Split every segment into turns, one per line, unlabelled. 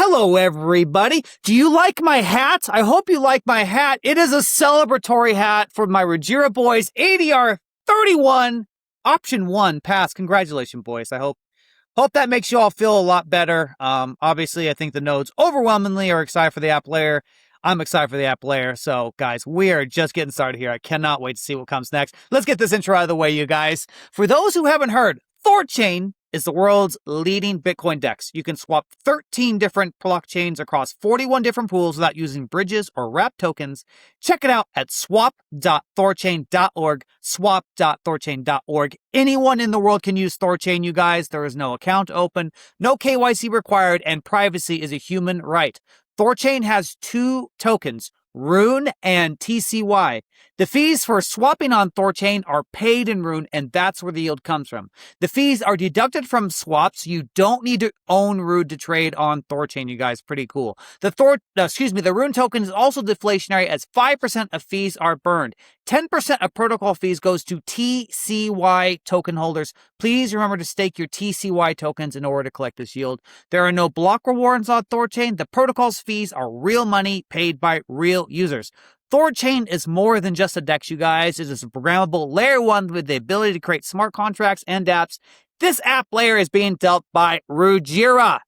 Hello, everybody. Do you like my hat? I hope you like my hat. It is a celebratory hat for my Rajira boys, ADR 31, option 1 pass. Congratulations, boys. I hope that makes you all feel a lot better. Obviously, I think the nodes overwhelmingly are excited for the app layer. I'm excited for the app layer. So, guys, we are just getting started here. I cannot wait to see what comes next. Let's get this intro out of the way, you guys. For those who haven't heard, THORChain is the world's leading Bitcoin DEX. You can swap 13 different blockchains across 41 different pools without using bridges or wrapped tokens. Check it out at swap.thorchain.org, swap.thorchain.org. Anyone in the world can use THORChain, you guys. There is no account open, no KYC required, and privacy is a human right. THORChain has 2 tokens, Rune and TCY. The fees for swapping on THORChain are paid in Rune, and that's where the yield comes from. The fees are deducted from swaps. You don't need to own Rune to trade on THORChain, you guys. Pretty cool. The Rune token is also deflationary as 5% of fees are burned. 10% of protocol fees goes to TCY token holders. Please remember to stake your TCY tokens in order to collect this yield. There are no block rewards on THORChain. The protocol's fees are real money paid by real users. THORChain is more than just a DEX, you guys. It is a programmable layer 1 with the ability to create smart contracts and apps. This app layer is being dealt by Rujira.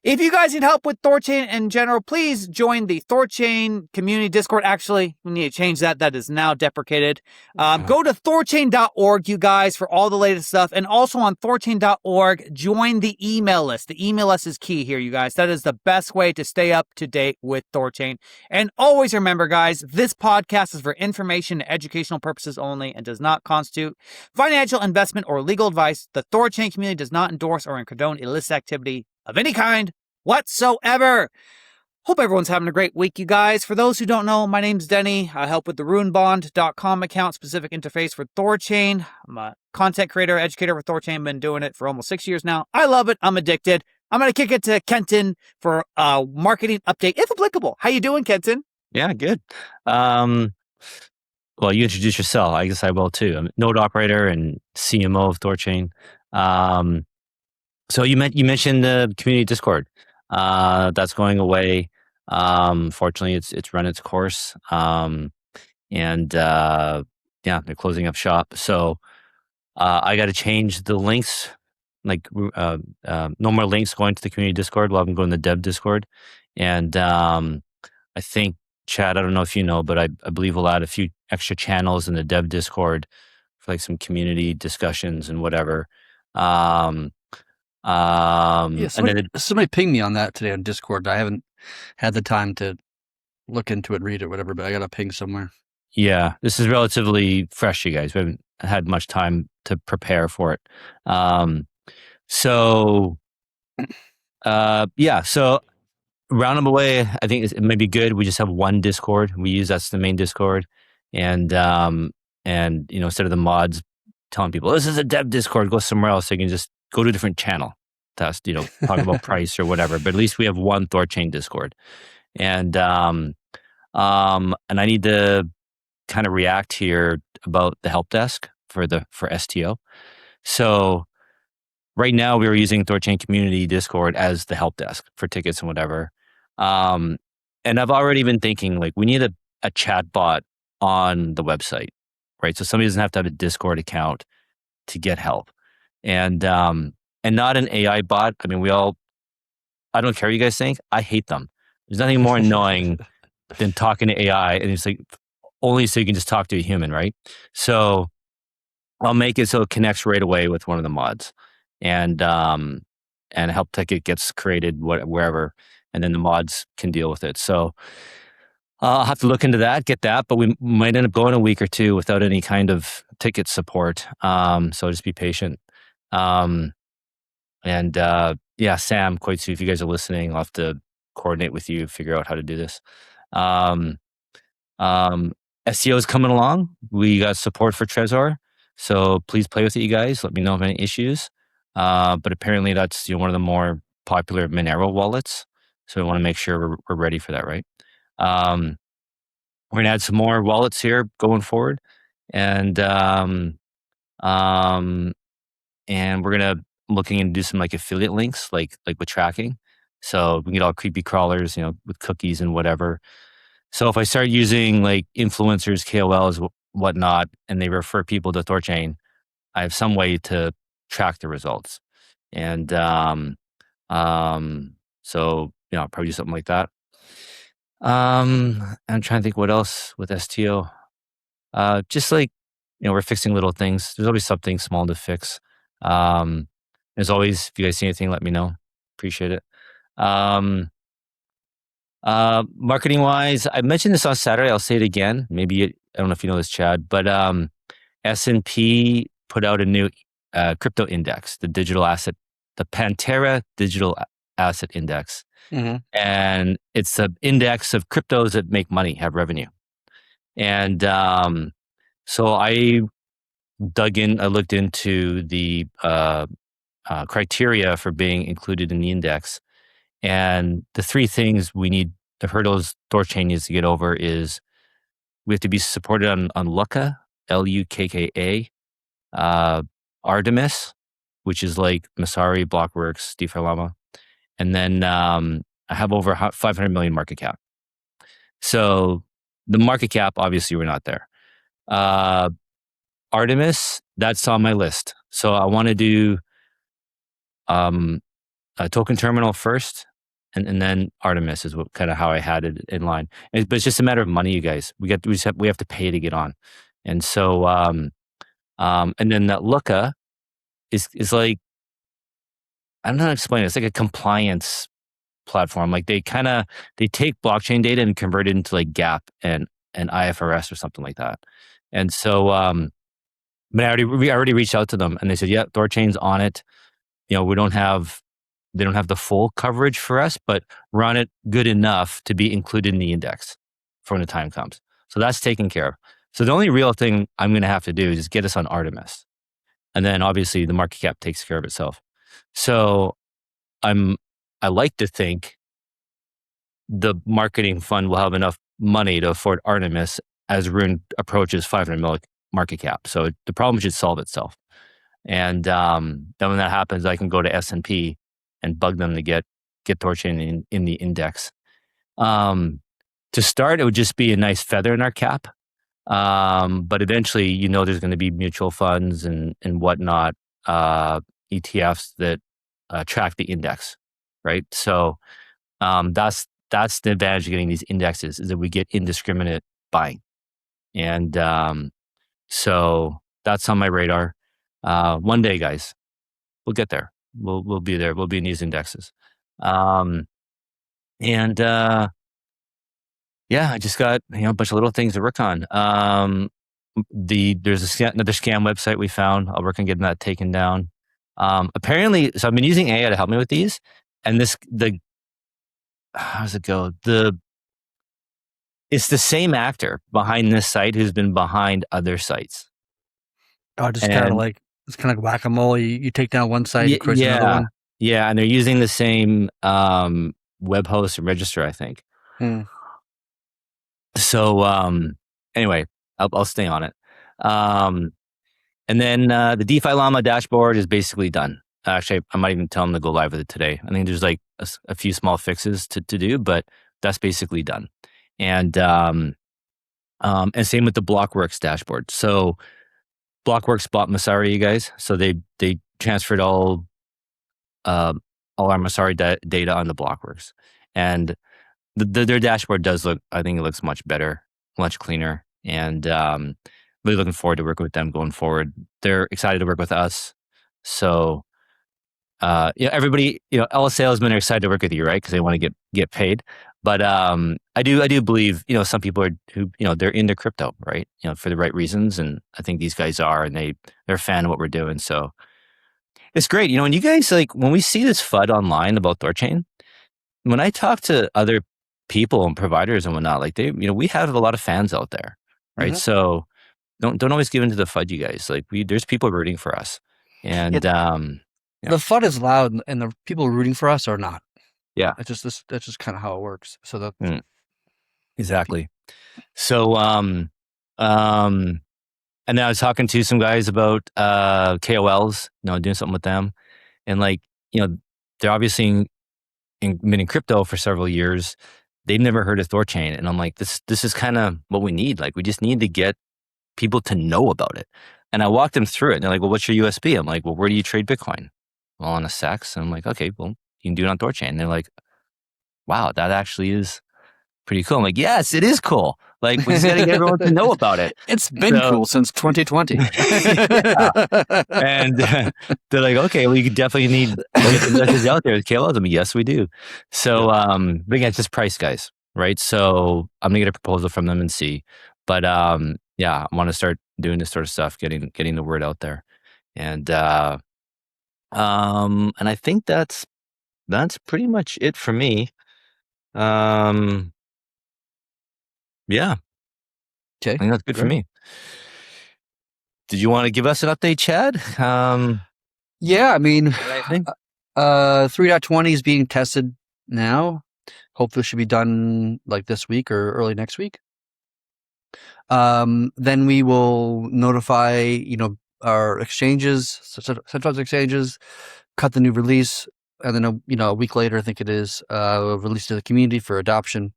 If you guys need help with THORChain in general, please join the THORChain community Discord. Actually, we need to change that. That is now deprecated. Go to THORChain.org, you guys, for all the latest stuff. And also on THORChain.org, join the email list. The email list is key here, you guys. That is the best way to stay up to date with THORChain. And always remember, guys, this podcast is for information and educational purposes only and does not constitute financial investment or legal advice. The THORChain community does not endorse or condone illicit activity of any kind whatsoever. Hope everyone's having a great week, you guys. For those who don't know, my name's Denny. I help with the runebond.com account specific interface for THORChain. I'm a content creator, educator for THORChain. Been doing it for almost 6 years now. I love it. I'm addicted. I'm going to kick it to Kenton for a marketing update, if applicable. How you doing, Kenton?
Yeah, good. Well, you introduce yourself. I guess I will too. I'm a node operator and CMO of THORChain. So you mentioned the community Discord. That's going away. Fortunately, it's run its course. Yeah, they're closing up shop. So I got to change the links. Like no more links going to the community Discord. Well, I'm going to the dev Discord, and I think Chad. I don't know if you know, but I believe we'll add a few extra channels in the dev Discord for like some community discussions and whatever.
Somebody pinged me on that today on Discord. I haven't had the time to look into it, read it, whatever, but I got a ping somewhere.
Yeah, this is relatively fresh, you guys. We haven't had much time to prepare for it. So round them away. I think it may be good. We just have one Discord. That's the main Discord. And instead of the mods telling people, this is a dev Discord, go somewhere else. So you can just go to a different channel. Talk about price or whatever. But at least we have one THORChain Discord. And I need to kind of react here about the help desk for STO. So right now we were using THORChain community Discord as the help desk for tickets and whatever. And I've already been thinking like we need a chat bot on the website, right? So somebody doesn't have to have a Discord account to get help. And not an AI bot. I mean, I don't care what you guys think. I hate them. There's nothing more annoying than talking to AI, and it's like only so you can just talk to a human, right? So I'll make it so it connects right away with one of the mods, and a help ticket gets created wherever, and then the mods can deal with it. So I'll have to look into that, get that, but we might end up going a week or two without any kind of ticket support. So just be patient. Sam, Koitsu, if you guys are listening, I'll have to coordinate with you, figure out how to do this. SEO is coming along. We got support for Trezor, so please play with it, you guys. Let me know of any issues. But apparently that's one of the more popular Monero wallets, so we want to make sure we're ready for that, right? We're gonna add some more wallets here going forward, and we're gonna looking into do some like affiliate links, like with tracking. So we can get all creepy crawlers, with cookies and whatever. So if I start using like influencers, KOLs, whatnot, and they refer people to THORChain, I have some way to track the results. And so I'll probably do something like that. I'm trying to think what else with STO. Just like, we're fixing little things. There's always something small to fix. As always, if you guys see anything, let me know. Appreciate it. Marketing wise, I mentioned this on Saturday. I'll say it again. Maybe I don't know if you know this, Chad, but S&P put out a new crypto index, the Pantera Digital Asset Index.
Mm-hmm.
And it's an index of cryptos that make money, have revenue. And so I dug in, I looked into the criteria for being included in the index. And the three things the hurdles THORChain needs to get over is we have to be supported on Lukka, Lukka, Artemis, which is like Masari, Blockworks, DeFi Llama. And then I have over 500 million market cap. So the market cap, obviously, we're not there. Artemis, that's on my list. So I want to do a token terminal first, and then Artemis is kind of how I had it in line. But it's just a matter of money, you guys. We have to pay to get on, and so and then that Lukka is like, I don't know how to explain it. It's like a compliance platform. Like they take blockchain data and convert it into like GAAP and IFRS or something like that. And so, but we already reached out to them and they said, yeah, THORChain's on it. They don't have the full coverage for us, but we're on it good enough to be included in the index for when the time comes. So that's taken care of. So the only real thing I'm going to have to do is just get us on Artemis. And then obviously the market cap takes care of itself. So I like to think the marketing fund will have enough money to afford Artemis as Rune approaches 500 million market cap. So the problem should solve itself. And then when that happens, I can go to S&P and bug them to get THORChain in the index. To start, it would just be a nice feather in our cap. But eventually, there's going to be mutual funds and whatnot, ETFs that track the index, right? So that's the advantage of getting these indexes, is that we get indiscriminate buying. And so that's on my radar. One day, guys, we'll get there. We'll be there. We'll be in these indexes. Yeah, I just got a bunch of little things to work on. There's another scam website we found. I'll work on getting that taken down. Apparently, so I've been using AI to help me with these, and how does it go? It's the same actor behind this site who's been behind other sites.
Oh, just kind of like it's kind of like whack-a-mole. You take down one site, it creates another one.
Yeah, and they're using the same web host and register, I think. So anyway, I'll stay on it. And then the DeFi Llama dashboard is basically done. Actually, I might even tell them to go live with it today. I think there's like a few small fixes to do, but that's basically done. And same with the Blockworks dashboard. So Blockworks bought Masari, you guys. So they transferred all our Masari data on the Blockworks, and their dashboard does look. I think it looks much better, much cleaner, and really looking forward to working with them going forward. They're excited to work with us. So everybody, all salesmen are excited to work with you, right? Because they want to get paid. But I do believe some people who they're into crypto, right? For the right reasons, and I think these guys are, and they're a fan of what we're doing. So it's great, and you guys when we see this FUD online about THORChain, when I talk to other people and providers and whatnot, we have a lot of fans out there, right? Mm-hmm. So don't always give into the FUD, you guys. There's people rooting for us, and
the FUD is loud, and the people rooting for us are not.
Yeah,
that's just kind of how it works. So that
exactly. So and then I was talking to some guys about KOLs, doing something with them, and they're obviously been in crypto for several years. They've never heard of THORChain. And I'm like, this is kind of what we need. Like, we just need to get people to know about it. And I walked them through it. And they're like, well, what's your USP? I'm like, well, where do you trade Bitcoin? Well, on a SEX. And I'm like, okay, well, you can do it on THORChain. And they're like, wow, that actually is pretty cool. I'm like, yes, it is cool. Like, we just got to get everyone to know about it.
It's been cool since 2020.
Yeah. And they're like, okay, well, you definitely need to get the message out there. KLOs. I mean, yes, we do. So, but again, it's just price, guys, right? So I'm gonna get a proposal from them and see. But yeah, I want to start doing this sort of stuff, getting the word out there, and I think that's pretty much it for me. Yeah.
Okay.
I think that's good for me. Did you want to give us an update, Chad?
Yeah, I mean,
anything?
3.20 is being tested now. Hopefully it should be done like this week or early next week. Then we will notify, our exchanges, centralized exchanges, cut the new release, and then, a week later, I think it is, released to the community for adoption.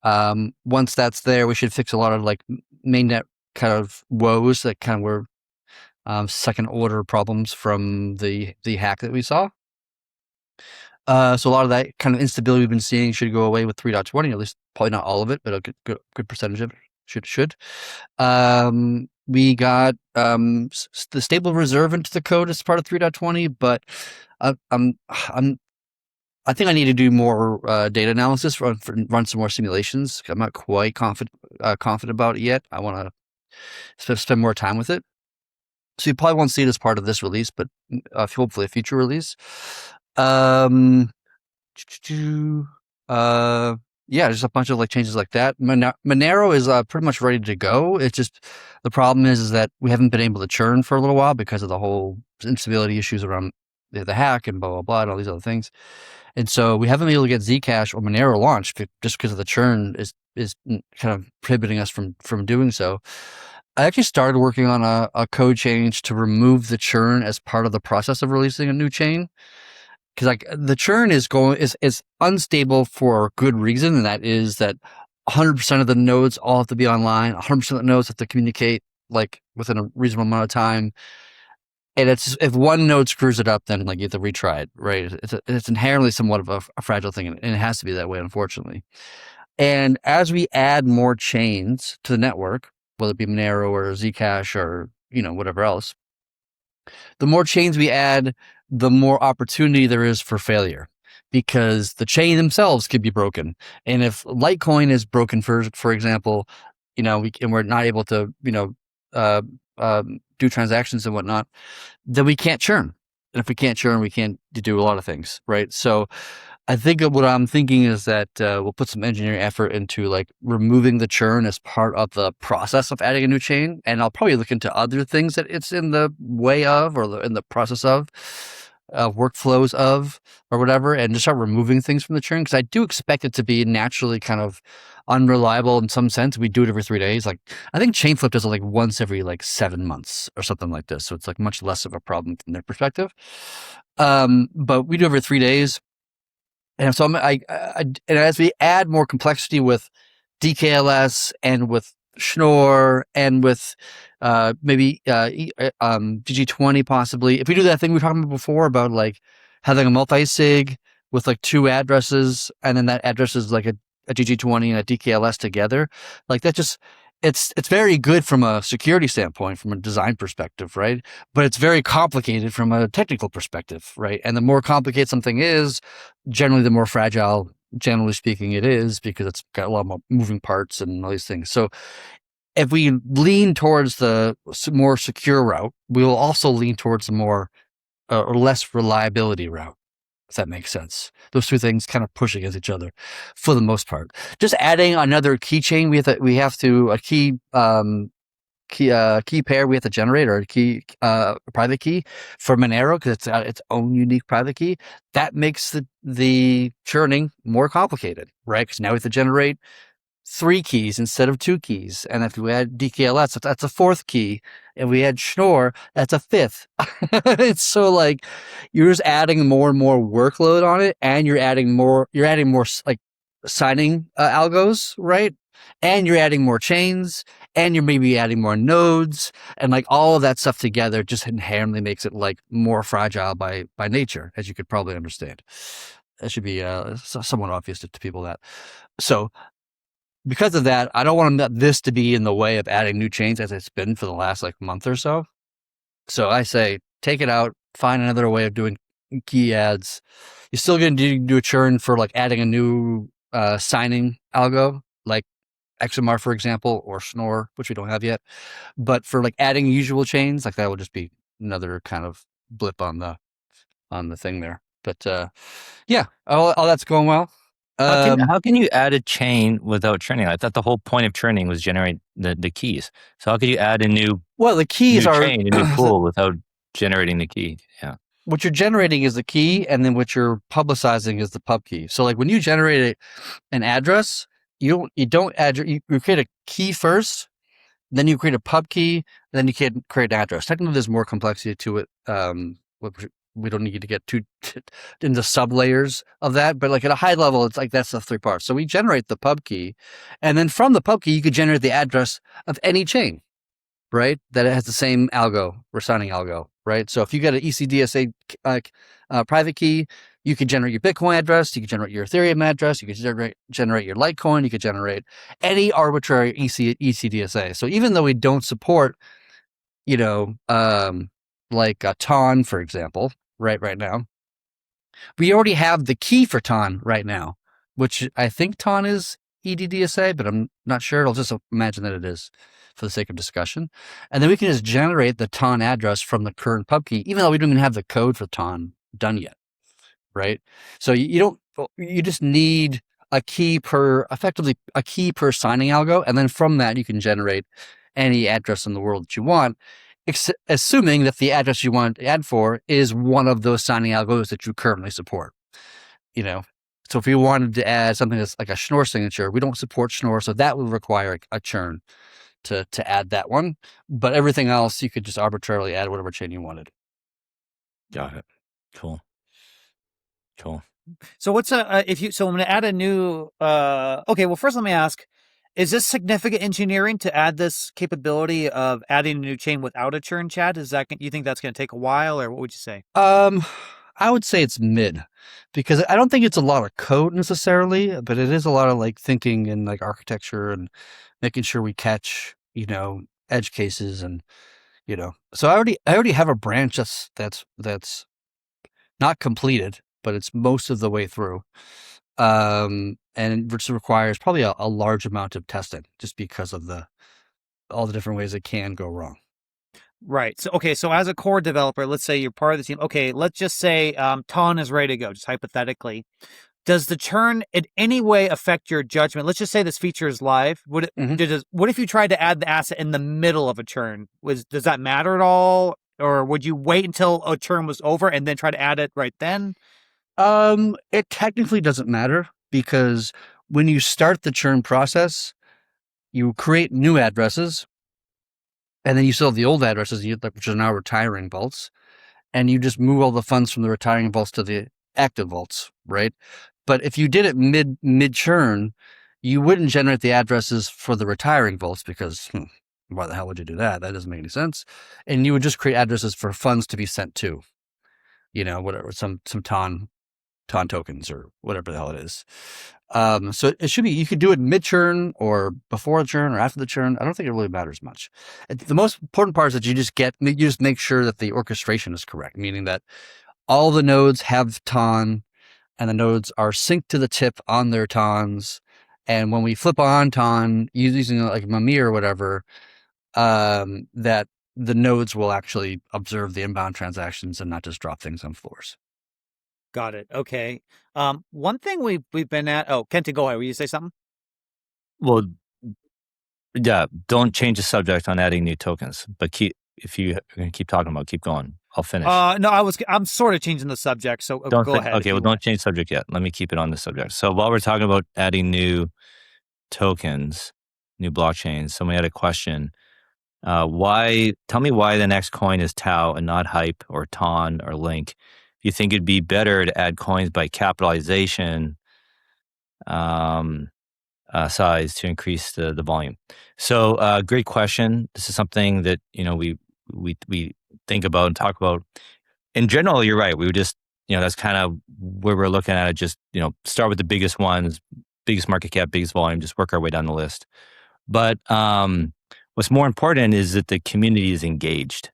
Once that's there, we should fix a lot of like mainnet kind of woes that kind of were second order problems from the hack that we saw. So a lot of that kind of instability we've been seeing should go away with 3.20, at least probably not all of it, but a good percentage of it should. We got the stable reserve into the code as part of 3.20, but I think I need to do more data analysis, run some more simulations. I'm not quite confident about it yet. I want to spend more time with it. So you probably won't see it as part of this release, but hopefully a future release. Yeah, just a bunch of like changes like that. Monero is pretty much ready to go. It's just the problem is that we haven't been able to churn for a little while because of the whole instability issues around the hack and blah blah blah and all these other things. And so we haven't been able to get Zcash or Monero launched just because of the churn is kind of prohibiting us from doing so. I actually started working on a code change to remove the churn as part of the process of releasing a new chain. Because like the churn is unstable for a good reason, and that is that 100% of the nodes all have to be online. 100% of the nodes have to communicate like within a reasonable amount of time. And it's if one node screws it up, then like you have to retry it, right? It's inherently somewhat of a fragile thing, and it has to be that way, unfortunately. And as we add more chains to the network, whether it be Monero or Zcash or whatever else, the more chains we add, the more opportunity there is for failure, because the chain themselves could be broken. And if Litecoin is broken, for example, we're not able to do transactions and whatnot, then we can't churn. And if we can't churn, we can't do a lot of things, right? So I think what I'm thinking is that we'll put some engineering effort into like removing the churn as part of the process of adding a new chain. And I'll probably look into other things that it's in the way of or in the process of workflows of or whatever, and just start removing things from the churn, because I do expect it to be naturally kind of unreliable in some sense. We do it every 3 days. Like I think Chainflip does it like once every like 7 months or something like this. So it's like much less of a problem from their perspective. But we do it every 3 days. And so and as we add more complexity with DKLS and with Schnorr and with maybe GG20 possibly, if we do that thing we were talking about before about like having a multi-sig with like 2 addresses, and then that address is like a GG20 and a DKLS together, like that just it's very good from a security standpoint, from a design perspective, right? But it's very complicated from a technical perspective, right? And the more complicated something is, generally the more fragile, generally speaking, it is, because it's got a lot more moving parts and all these things. So if we lean towards the more secure route, we will also lean towards the more or less reliability route, if that makes sense. Those two things kind of push against each other for the most part. Just adding another keychain, we have to a key pair we have to generate, or a key private key for Monero, because it's got its own unique private key. That makes the churning more complicated, right? Because now we have to generate 3 keys instead of 2 keys. And if we add DKLS, that's a 4th key. And we add Schnorr, that's a 5th. It's so like you're just adding more and more workload on it, and you're adding more like signing algos, right? And you're adding more chains, and you're maybe adding more nodes, and like all of that stuff together just inherently makes it like more fragile by nature, as you could probably understand. That should be somewhat obvious to people that. So because of that, I don't want this to be in the way of adding new chains as it's been for the last like month or so. So I say, take it out, find another way of doing key adds. You're still going to do a churn for like adding a new signing algo, like XMR, for example, or Schnorr, which we don't have yet. But for like adding usual chains, like that will just be another kind of blip on the thing there. But yeah, all that's going well.
How can you add a chain without churning? I thought the whole point of churning was generate the keys. So how could you add a new
the keys
new
are
chain, a new pool without generating the key? Yeah.
What you're generating is the key, and then what you're publicizing is the pub key. So like when you generate an address, you create a key first, then you create a pub key, then you can create an address. Technically, there's more complexity to it. We don't need to get too into sub layers of that, but like at a high level, it's like that's the 3 parts. So we generate the pub key, and then from the pub key, you could generate the address of any chain, right? That it has the same algo or signing algo, right? So if you get an ECDSA private key, you could generate your Bitcoin address, you could generate your Ethereum address, you could generate your Litecoin, you could generate any arbitrary ECDSA. So even though we don't support, like TON, for example, right now, we already have the key for TON right now, which I think TON is EDDSA, but I'm not sure. I'll just imagine that it is for the sake of discussion. And then we can just generate the TON address from the current pub key, even though we don't even have the code for TON done yet, right? So you just need effectively a key per signing algo. And then from that, you can generate any address in the world that you want, assuming that the address you want to add for is one of those signing algos that you currently support. So if you wanted to add something that's like a Schnorr signature, we don't support Schnorr, so that would require a churn to add that one. But everything else, you could just arbitrarily add whatever chain you wanted.
Got it. Cool.
So what's so I'm going to add a new. Okay, well, first let me ask: is this significant engineering to add this capability of adding a new chain without a churn, Chad? You think that's going to take a while, or what would you say?
I would say it's mid, because I don't think it's a lot of code necessarily, but it is a lot of like thinking and like architecture and making sure we catch, edge cases and, So I already have a branch that's not completed, but it's most of the way through. And it just requires probably a large amount of testing just because of all the different ways it can go wrong.
Right. So, okay. So as a core developer, let's say you're part of the team. Okay. Let's just say TON is ready to go, just hypothetically. Does the churn in any way affect your judgment? Let's just say this feature is live. What if you tried to add the asset in the middle of a churn? Does that matter at all? Or would you wait until a churn was over and then try to add it right then?
It technically doesn't matter, because when you start the churn process, you create new addresses, and then you still have the old addresses, which are now retiring vaults, and you just move all the funds from the retiring vaults to the active vaults, right? But if you did it mid churn, you wouldn't generate the addresses for the retiring vaults, because why the hell would you do that? That doesn't make any sense. And you would just create addresses for funds to be sent to, whatever, some TON tokens or whatever the hell it is. So it should be, you could do it mid churn or before the churn or after the churn. I don't think it really matters much. The most important part is that you just make sure that the orchestration is correct, meaning that all the nodes have TON and the nodes are synced to the tip on their TONs. And when we flip on TON using like Mimir or whatever, that the nodes will actually observe the inbound transactions and not just drop things on floors.
Got it. Okay. One thing we've been at. Oh, Kenta, go ahead. Will you say something?
Well, yeah. Don't change the subject on adding new tokens, but if you're going to keep talking about, keep going. I'll finish.
No, I'm sort of changing the subject, so go ahead.
Okay, well, don't change subject yet. Let me keep it on the subject. So while we're talking about adding new tokens, new blockchains. Somebody had a question. Tell me why the next coin is Tau and not Hype or Ton or Link. Do you think it'd be better to add coins by capitalization size to increase the volume? So great question. This is something that, we think about and talk about. In general, you're right. We would just, that's kind of where we're looking at it. Just, start with the biggest ones, biggest market cap, biggest volume, just work our way down the list. But what's more important is that the community is engaged,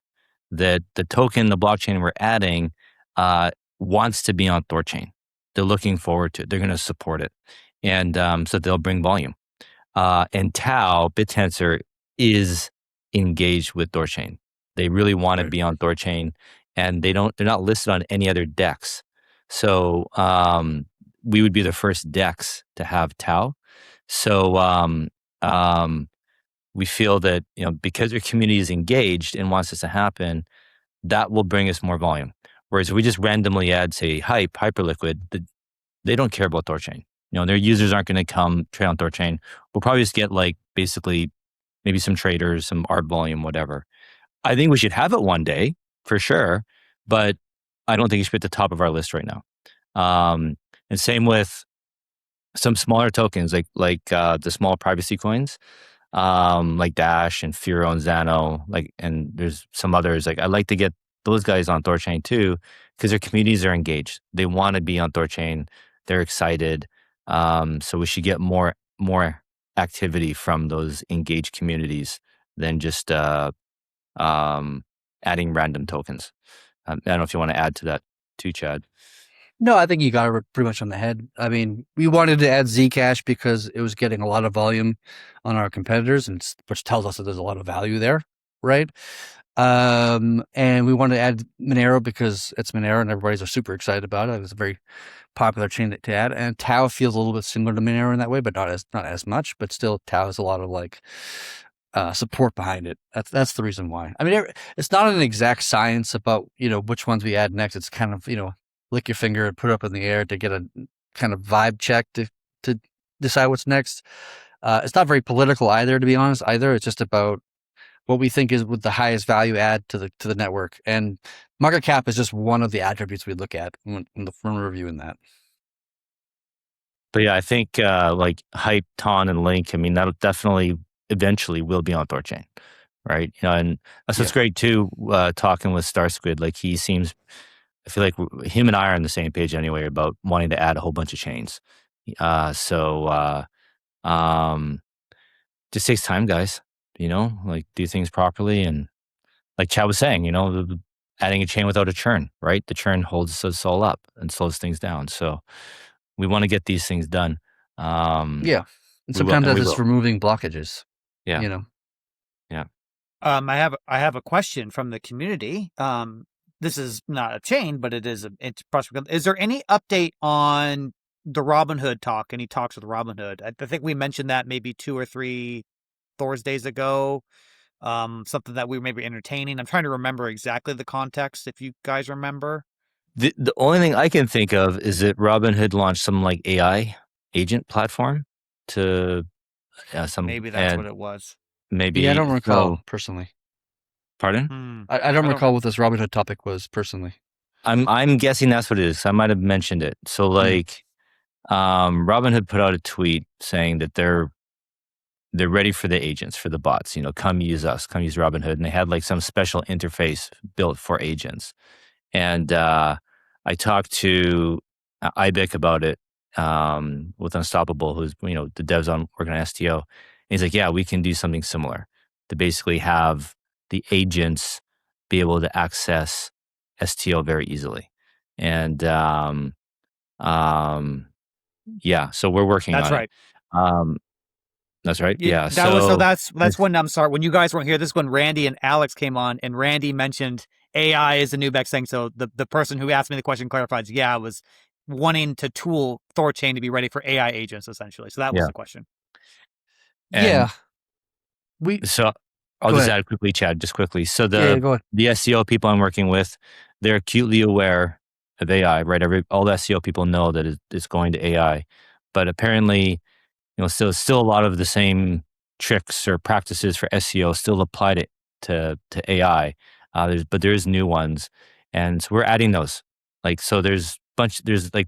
that the token, the blockchain we're adding wants to be on THORChain. They're looking forward to it. They're going to support it. And so they'll bring volume. And Tau, BitTensor, is engaged with THORChain. They really want to be on THORChain, and they're not listed on any other DEX. So we would be the first DEX to have Tau. So we feel that, because your community is engaged and wants this to happen, that will bring us more volume. Whereas if we just randomly add, say, Hyperliquid, they don't care about THORChain. Their users aren't going to come trade on THORChain. We'll probably just get basically maybe some traders, some ARB volume, whatever. I think we should have it one day for sure, but I don't think it should be at the top of our list right now. And same with some smaller tokens, like the small privacy coins, like Dash and Furo and Zano, and there's some others. I'd like to get those guys on THORChain too, because their communities are engaged. They want to be on THORChain. They're excited. So we should get more activity from those engaged communities than just adding random tokens. I don't know if you want to add to that too, Chad.
No, I think you got it pretty much on the head. I mean, we wanted to add Zcash because it was getting a lot of volume on our competitors, which tells us that there's a lot of value there, right? And we wanted to add Monero because it's Monero and everybody's super excited about it. It was a very popular chain to add. And Tau feels a little bit similar to Monero in that way, but not as much. But still, Tau has a lot of support behind it. That's the reason why. I mean, it's not an exact science about which ones we add next. It's kind of lick your finger and put it up in the air to get a kind of vibe check to decide what's next. It's not very political either, to be honest. It's just about what we think is with the highest value add to the network, and market cap is just one of the attributes we look at when reviewing that.
But yeah, I think like Hype, Ton, and Link. I mean, that'll definitely eventually will be on THORChain, right? And that's what's great too. Talking with StarSquid, he seems. I feel like him and I are on the same page anyway about wanting to add a whole bunch of chains. Just takes time, guys. Do things properly, and like Chad was saying, adding a chain without a churn, right? The churn holds us all up and slows things down. So we want to get these things done.
And sometimes that's just removing blockages.
Yeah.
Yeah. I have a question from the community. This is not a chain, but it's prospect. Is there any update on the Robinhood talk? Any talks with Robinhood? I think we mentioned that maybe 2 or 3 Thursdays ago. Something that we were maybe entertaining. I'm trying to remember exactly the context, if you guys remember.
The only thing I can think of is that Robinhood launched some AI agent platform to
maybe that's what it was.
Maybe.
Yeah, I don't recall personally.
Pardon?
I don't recall what this Robinhood topic was personally.
I'm guessing that's what it is. I might have mentioned it. So Robinhood put out a tweet saying that they're ready for the agents, for the bots. Come use us, come use Robinhood, and they had some special interface built for agents. And I talked to Ibik about it with Unstoppable, who's the devs working on STO. And he's like, yeah, we can do something similar to basically have the agents be able to access STO very easily. And so we're working on it. That's right. Yeah.
That's when, I'm sorry, when you guys weren't here, this is when Randy and Alex came on, and Randy mentioned AI is the new best thing. So the person who asked me the question clarifies, I was wanting to tool THORChain to be ready for AI agents, essentially. So that was the question.
I'll just add quickly, Chad, just quickly. So the SEO people I'm working with, they're acutely aware of AI, right? All the SEO people know that it's going to AI, but apparently still a lot of the same tricks or practices for SEO still apply to AI. But there's new ones, and so we're adding those. There's like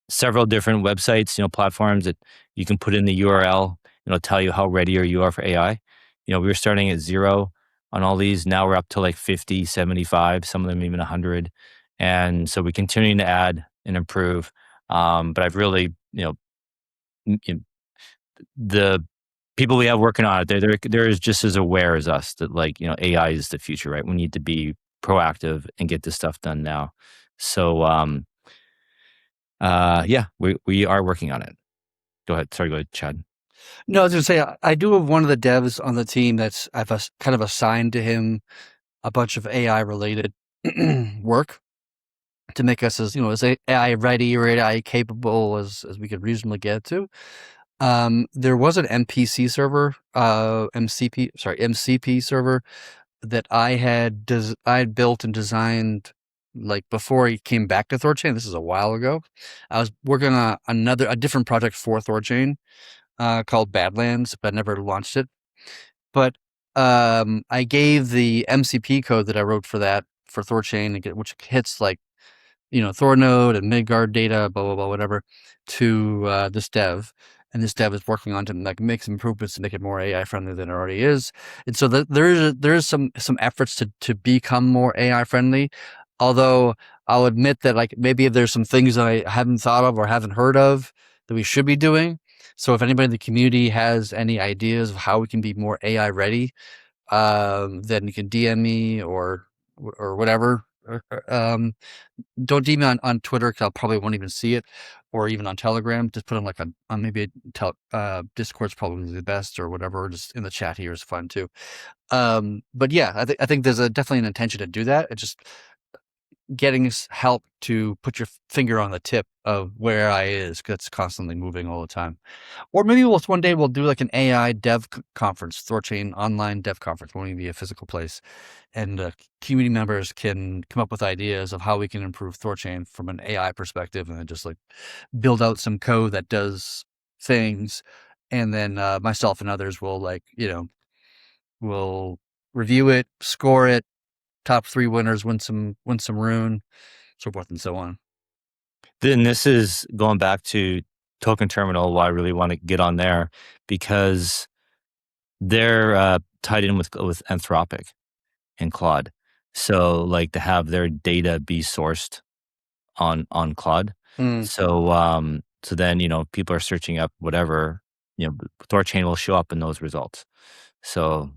several different websites, platforms that you can put in the URL. It'll tell you how ready you are for AI. We were starting at 0 on all these. Now we're up to like 50, 75, some of them even 100. And so we're continuing to add and improve. But I've really, the people we have working on it, they're just as aware as us that AI is the future, right? We need to be proactive and get this stuff done now. So, we are working on it. Go ahead. Sorry, go ahead, Chad.
No, I was going to say, I do have one of the devs on the team that's I've kind of assigned to him a bunch of AI related work to make us as AI ready or AI capable as we could reasonably get to. There was an MPC server, MCP server that I had built and designed before he came back to THORChain. This is a while ago. I was working on a different project for THORChain called Badlands, but I never launched it. But I gave the MCP code that I wrote for that for THORChain, which hits Thor node and Midgard data, blah blah blah, whatever, to this dev. And this dev is working on to make some improvements to make it more AI friendly than it already is. And so there is some efforts to become more AI friendly. Although I'll admit that maybe there's some things that I haven't thought of or haven't heard of that we should be doing. So if anybody in the community has any ideas of how we can be more AI ready, then you can DM me or whatever. Don't DM me on Twitter because I probably won't even see it, or even on Telegram. Just put on on maybe Discord's probably the best, or whatever. Or just in the chat here is fun too. But yeah, I think there's definitely an intention to do that. It's just getting us help to put your finger on the tip of where AI is, because it's constantly moving all the time. Or maybe one day we'll do like an AI dev conference, THORChain online dev conference, won't even be a physical place. And community members can come up with ideas of how we can improve THORChain from an AI perspective, and then just build out some code that does things. And then myself and others will will review it, score it, top 3 winners win some rune, so forth and so on.
Then this is going back to Token Terminal, why I really want to get on there, because they're tied in with Anthropic and Claude. So to have their data be sourced on Claude. So then people are searching up whatever, THORChain will show up in those results. So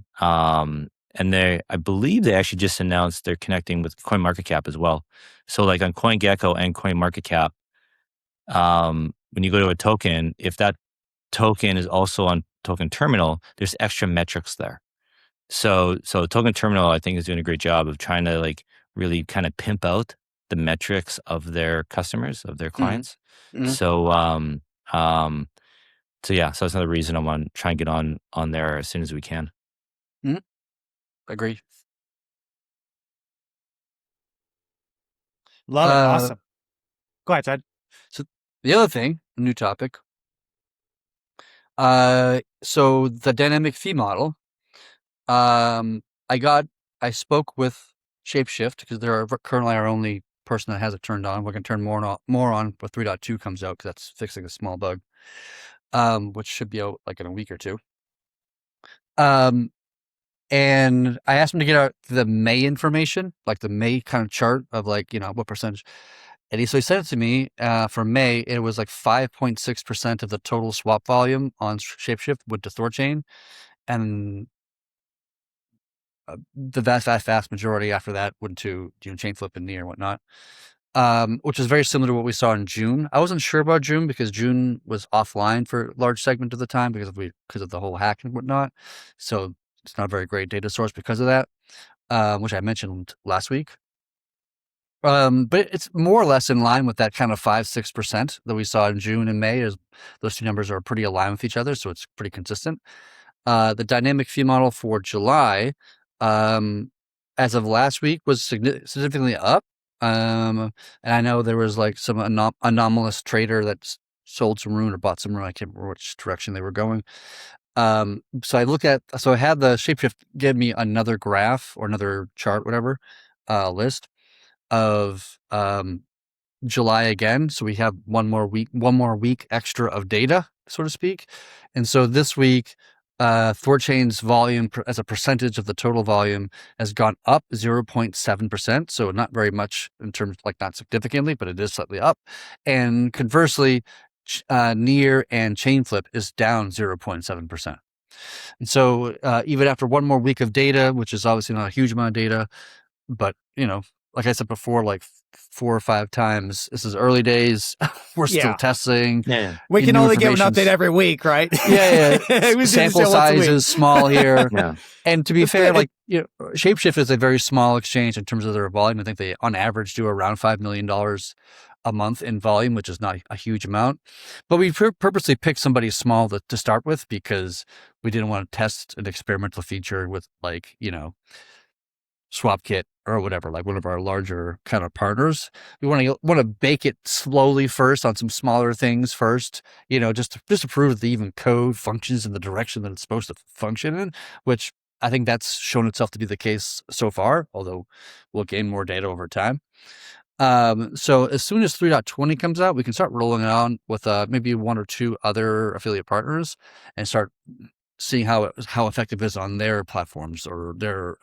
and I believe they actually just announced they're connecting with CoinMarketCap as well. So on CoinGecko and CoinMarketCap, when you go to a token, if that token is also on Token Terminal, there's extra metrics there. So Token Terminal, I think, is doing a great job of trying to really kind of pimp out the metrics of their customers, of their clients.
Mm-hmm.
So that's another reason I want to try and get on there as soon as we can.
Mm-hmm. Agree.
Love it. Awesome. Go ahead, Ted.
So the other thing, a new topic. So the dynamic fee model. I spoke with ShapeShift because they're currently our only person that has it turned on. We're going to turn more on when 3.2 comes out, because that's fixing a small bug, which should be out in a week or two. And I asked him to get out the May information, the May kind of chart of what percentage. And so he sent it to me for May. It was 5.6% of the total swap volume on ShapeShift went to THORChain, and the vast majority after that went to chain flip and NEAR and whatnot, which is very similar to what we saw in June. I wasn't sure about June because June was offline for a large segment of the time because of the whole hack and whatnot. So it's not a very great data source because of that, which I mentioned last week. But it's more or less in line with that kind of 5-6% that we saw in June and May. Those two numbers are pretty aligned with each other, so it's pretty consistent. The dynamic fee model for July, as of last week, was significantly up. And I know there was some anomalous trader that sold some rune or bought some rune. I can't remember which direction they were going. So I had the ShapeShift give me another graph or another chart, whatever, list of July again. So we have one more week extra of data, so to speak. And so this week, THORChain's volume as a percentage of the total volume has gone up 0.7%. So not very much in terms, like not significantly, but it is slightly up. And conversely, Near and Chainflip is down 0.7%. And so even after one more week of data, which is obviously not a huge amount of data, but like I said before, like 4 or 5 times, this is early days. We're still testing.
Yeah.
We can only give an update every week, right?
Yeah. Sample size is small here.
Yeah.
And to be fair, like ShapeShift is a very small exchange in terms of their volume. I think they, on average, do around $5 million a month in volume, which is not a huge amount. But we purposely picked somebody small to start with because we didn't want to test an experimental feature with SwapKit or whatever, like one of our larger kind of partners. We want to bake it slowly first on some smaller things first, just to prove that the even code functions in the direction that it's supposed to function in, which I think that's shown itself to be the case so far, although we'll gain more data over time. So as soon as 3.20 comes out, we can start rolling it on with maybe 1 or 2 other affiliate partners and start seeing how effective it is on their platforms or their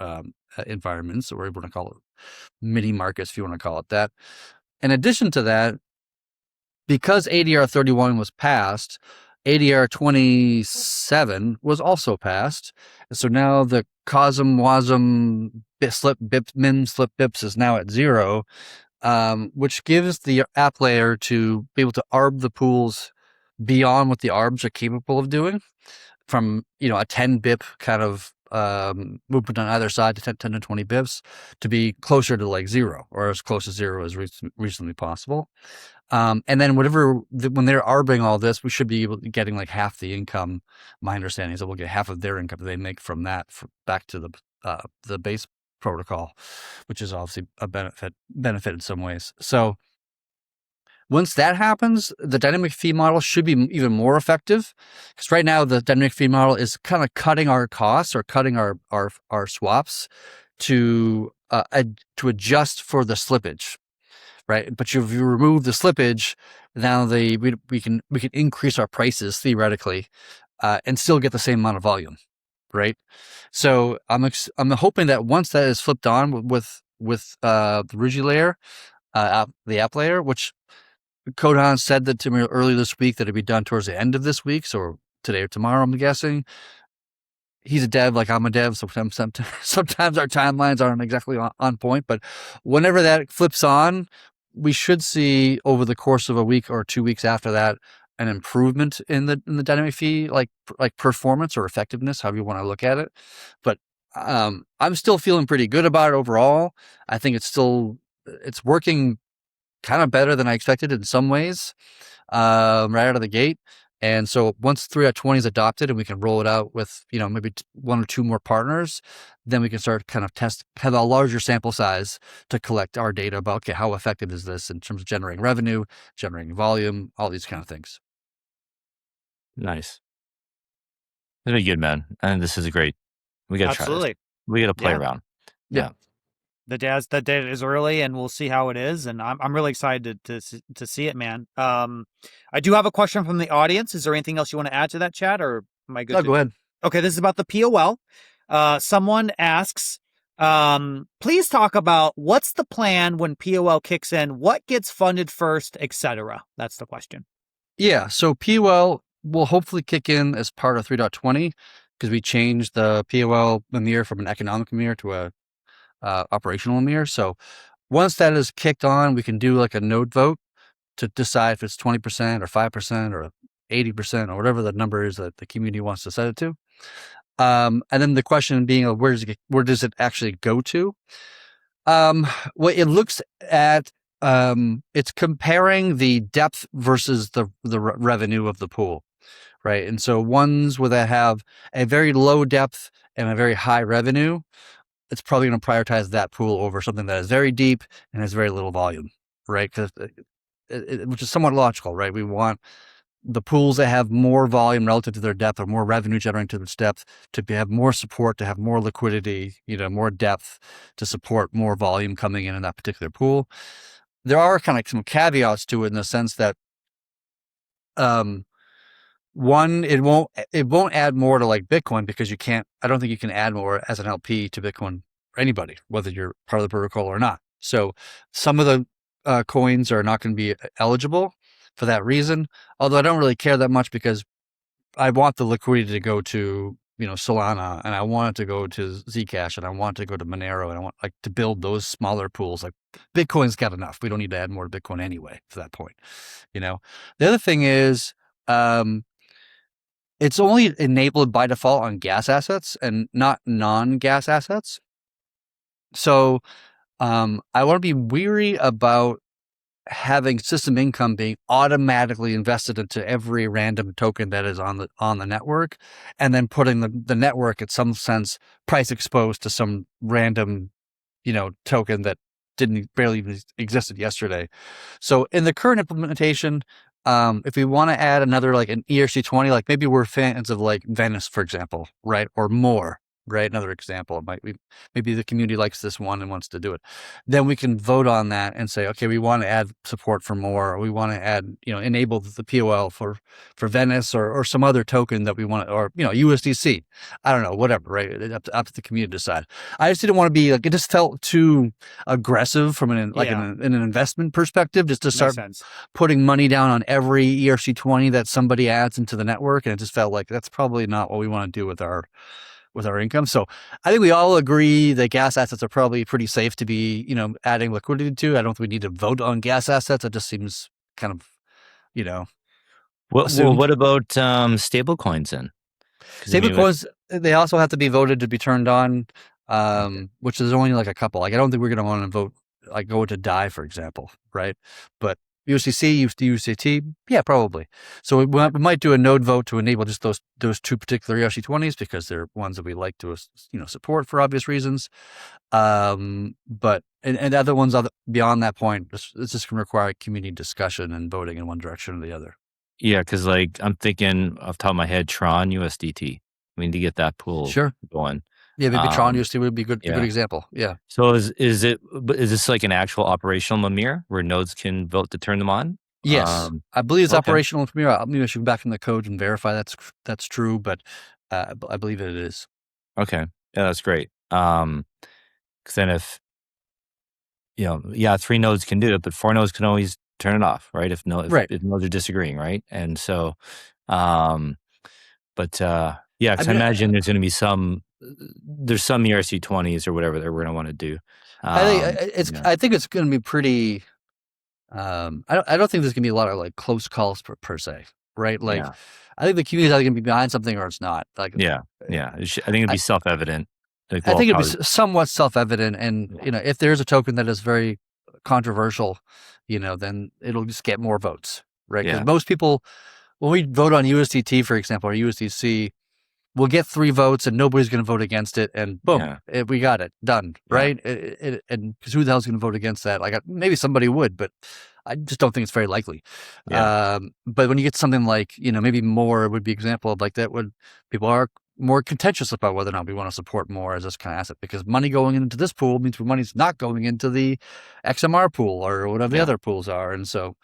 environments, or whatever you want to call it, mini markets, if you want to call it that. In addition to that, because ADR 31 was passed, ADR 27 was also passed. And so now the COSMWASMMINBPS is now at 0, which gives the app layer to be able to arb the pools beyond what the arbs are capable of doing, from a 10 bip kind of movement on either side to 10 to 20 bips to be closer to like 0, or as close to 0 as reasonably possible. And then when they're arbing all this, we should be getting like half the income. My understanding is that we'll get half of their income that they make from that back to the base protocol, which is obviously a benefit in some ways. So once that happens, the dynamic fee model should be even more effective, because right now the dynamic fee model is kind of cutting our costs or cutting our swaps to adjust for the slippage, right? But if you remove the slippage, now we can increase our prices theoretically and still get the same amount of volume, right? So I'm hoping that once that is flipped on with the Rigi layer, the app layer, which Kodan said that to me earlier this week that it'd be done towards the end of this week, so today or tomorrow, I'm guessing. He's a dev, like I'm a dev, so sometimes our timelines aren't exactly on point, but whenever that flips on, we should see over the course of a week or 2 weeks after that an improvement in the dynamic fee, like performance or effectiveness, however you want to look at it. But I'm still feeling pretty good about it overall. I think it's working kind of better than I expected in some ways, right out of the gate. And so once 3.20 is adopted and we can roll it out with, maybe 1 or 2 more partners, then we can start kind of have a larger sample size to collect our data about, okay, how effective is this in terms of generating revenue, generating volume, all these kind of things.
Nice. It'll be good, man. And this is great. We got to try this. We got to play around. Yeah.
The data is early, and we'll see how it is. And I'm really excited to see it, man. I do have a question from the audience. Is there anything else you want to add to that, chat, or am I good?
No, go ahead.
Okay, this is about the POL. Someone asks, please talk about what's the plan when POL kicks in, what gets funded first, etc. That's the question. Yeah,
so POL will hopefully kick in as part of 3.20 because we changed the POL mirror from an economic mirror to a operational mirror. So once that is kicked on, we can do like a node vote to decide if it's 20% or 5% or 80% or whatever the number is that the community wants to set it to. And then the question being, where does it actually go to? Well, it looks at, it's comparing the depth versus the revenue of the pool, right? And so ones where they have a very low depth and a very high revenue, it's probably going to prioritize that pool over something that is very deep and has very little volume, right? Because which is somewhat logical, right? We want the pools that have more volume relative to their depth or more revenue generating to its depth to have more support, to have more liquidity, more depth to support more volume coming in that particular pool. There are kind of some caveats to it in the sense that, one, it won't add more to like Bitcoin because I don't think you can add more as an LP to Bitcoin for anybody, whether you're part of the protocol or not. So some of the coins are not going to be eligible for that reason. Although I don't really care that much because I want the liquidity to go to, Solana, and I want it to go to Zcash, and I want it to go to Monero, and I want to build those smaller pools. Like Bitcoin's got enough. We don't need to add more to Bitcoin anyway to that point. The other thing is, it's only enabled by default on gas assets and not non-gas assets. So I want to be weary about having system income being automatically invested into every random token that is on the network, and then putting the network at some sense price exposed to some random, token that barely even existed yesterday. So in the current implementation, if we want to add another like an ERC20, like maybe we're fans of like Venice, for example, right? Or more. Right, another example. Maybe the community likes this one and wants to do it. Then we can vote on that and say, okay, we want to add support for more. Or we want to add, enable the POL for Venice or some other token that we want, or USDC. I don't know, whatever. Right, up to the community to decide. I just didn't want to be like, it just felt too aggressive from an investment perspective, just to start putting money down on every ERC20 that somebody adds into the network, and it just felt like that's probably not what we want to do with our income. So I think we all agree that gas assets are probably pretty safe to be, adding liquidity to. I don't think we need to vote on gas assets. It just seems kind of,
what about stablecoins then?
Stablecoins, they also have to be voted to be turned on, which is only like a couple. Like I don't think we're going to want to vote, like go to DAI, for example, right? But USDC, USDT, yeah, probably. So we might do a node vote to enable just those two particular ERC20s because they're ones that we like to support for obvious reasons. But other ones beyond that point, it's just going to require community discussion and voting in one direction or the other.
Yeah, because like I'm thinking off the top of my head, Tron USDT. I mean, to get that pool going.
Yeah, maybe Tron USDT would be a good example. Yeah.
So is this like an actual operational Mimir where nodes can vote to turn them on?
Yes, I believe it's operational in Mimir. Maybe I should go back in the code and verify that's true, but I believe it is.
Okay, yeah, that's great. Because then if 3 nodes can do it, but 4 nodes can always turn it off, right? If nodes are disagreeing, right? And so, because I imagine there's going to be some ERC20s or whatever that we're going to want to do.
I think it's going to be pretty. I don't think there's going to be a lot of like close calls per se, right? Like, I think the community is either going to be behind something or it's not. Like,
I think it'd be self-evident.
I think it'd be somewhat self-evident, and if there's a token that is very controversial, then it'll just get more votes, right? Because most people, when we vote on USDT, for example, or USDC, we'll get 3 votes and nobody's going to vote against it, and boom, we got it done, right? And because who the hell's going to vote against that? Like maybe somebody would, but I just don't think it's very likely. But when you get something like maybe more would be example of like that, when people are more contentious about whether or not we want to support more as this kind of asset, because money going into this pool means money's not going into the XMR pool or whatever the other pools are, and so.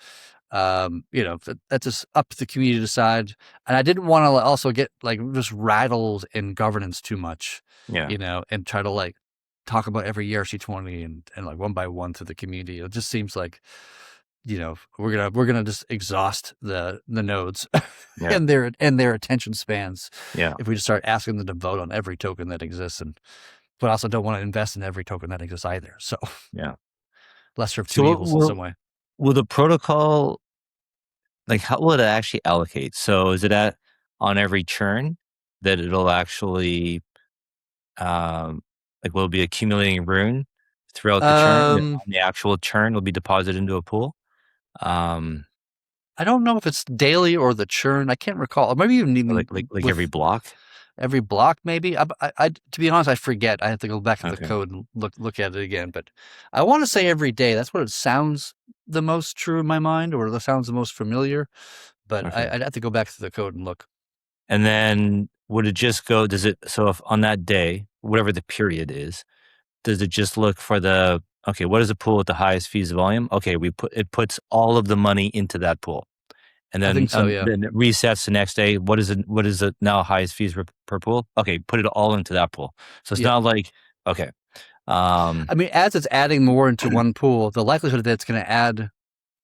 That's just up to the community to decide. And I didn't want to also get like just rattled in governance too much, and try to like talk about every ERC20 and like one by one through the community. It just seems like, we're gonna just exhaust the nodes and their attention spans. If we just start asking them to vote on every token that exists, but also don't want to invest in every token that exists either. So lesser of two evils in some way.
Will the protocol, like, how will it actually allocate? So is it on every churn that it'll actually, will it be accumulating rune throughout the churn? And the actual churn will be deposited into a pool?
I don't know if it's daily or the churn. I can't recall. Maybe even
like every block.
Every block, maybe. I to be honest, I forget. I have to go back to the code and look at it again. But I want to say every day. That's what it sounds the most true in my mind, or that sounds the most familiar. but
Okay.
I'd have to go back to the code and look.
And then would it just go, so if on that day, whatever the period is, does it just look for okay, what is the pool with the highest fees volume? Okay, it puts all of the money into that pool. And
I
then,
think so, yeah.
then it resets the next day. What is it now highest fees per pool? Okay, put it all into that pool. So it's not like, okay.
I mean, as it's adding more into one pool, the likelihood that it's going to add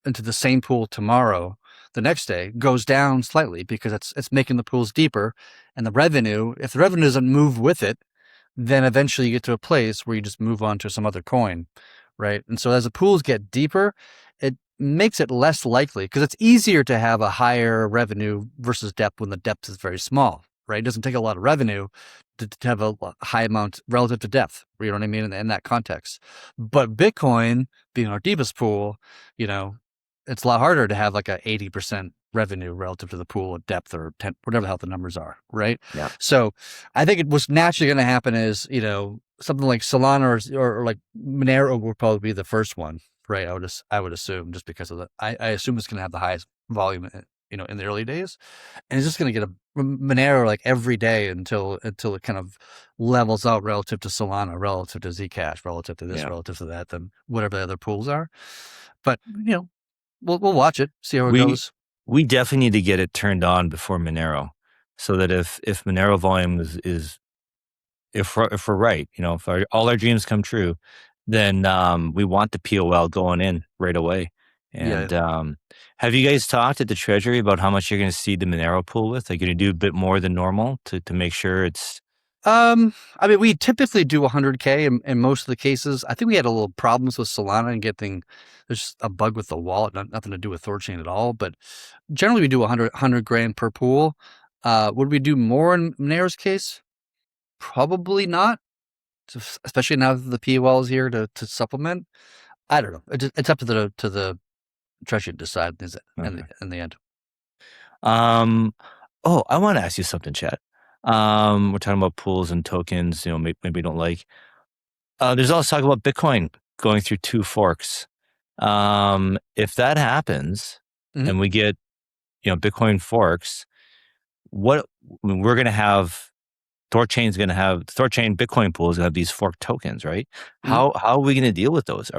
into the same pool tomorrow, the next day, goes down slightly because it's making the pools deeper. And the revenue, if the revenue doesn't move with it, then eventually you get to a place where you just move on to some other coin, right? And so as the pools get deeper, it makes it less likely because it's easier to have a higher revenue versus depth when the depth is very small, right? It doesn't take a lot of revenue to have a high amount relative to depth, you know what I mean, in that context. But Bitcoin, being our deepest pool, it's a lot harder to have like a 80% revenue relative to the pool of depth or 10, whatever the hell the numbers are, right?
Yeah.
So I think what's naturally going to happen is, something like Solana or like Monero will probably be the first one, right? I would assume just because of I assume it's going to have the highest volume, in the early days, and it's just going to get a Monero like every day until it kind of levels out relative to Solana, relative to Zcash, relative to this, relative to that, than whatever the other pools are. But we'll watch it, see how it goes.
We definitely need to get it turned on before Monero, so that if Monero volume is if we're right, if all our dreams come true, then we want the POL going in right away. And have you guys talked at the Treasury about how much you're going to seed the Monero pool with? Are you going to do a bit more than normal to make sure it's...
I mean, we typically do 100K in most of the cases. I think we had a little problems with Solana and there's a bug with the wallet, nothing to do with THORChain at all. But generally, we do 100 grand per pool. Would we do more in Monero's case? Probably not, especially now that the POL is here to supplement. I don't know. It's up to the Treasury to decide in the end.
Oh, I want to ask you something, Chad. We're talking about pools and tokens, maybe you don't like. There's also talk about Bitcoin going through 2 forks. If that happens and we get, Bitcoin forks, we're going to have THORChain Bitcoin pool is going to have these fork tokens, right? How are we going to deal with those?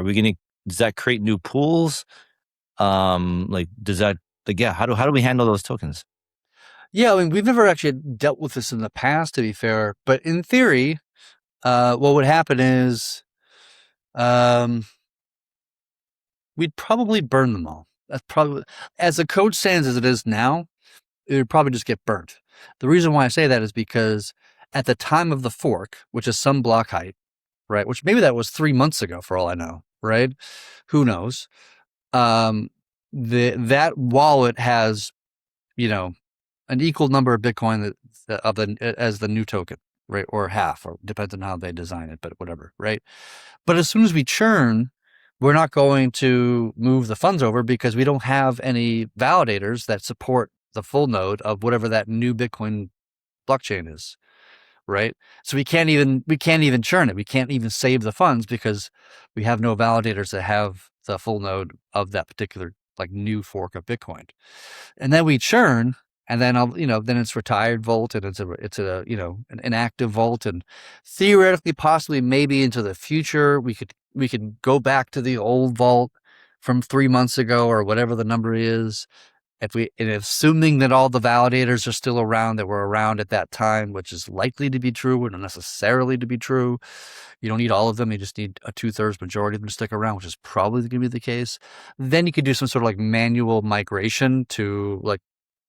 Does that create new pools? How do we handle those tokens?
Yeah, I mean, we've never actually dealt with this in the past, to be fair. But in theory, what would happen is we'd probably burn them all. That's probably, as the code stands as it is now, it would probably just get burnt. The reason why I say that is because at the time of the fork, which is some block height, right, which maybe that was 3 months ago for all I know, right? Who knows? That wallet has, an equal number of Bitcoin as the new token, right? Or half, or depends on how they design it, but whatever, right? But as soon as we churn, we're not going to move the funds over because we don't have any validators that support the full node of whatever that new Bitcoin blockchain is, right? So we can't even churn it. We can't even save the funds because we have no validators that have the full node of that particular like new fork of Bitcoin. And then we churn, and then then it's retired vault, and it's an active vault, and theoretically, possibly, maybe into the future, we could go back to the old vault from 3 months ago or whatever the number is. Assuming that all the validators are still around, that were around at that time, which is likely to be true, but not necessarily to be true. You don't need all of them. You just need a 2/3 majority of them to stick around, which is probably going to be the case. Then you could do some sort of like manual migration to like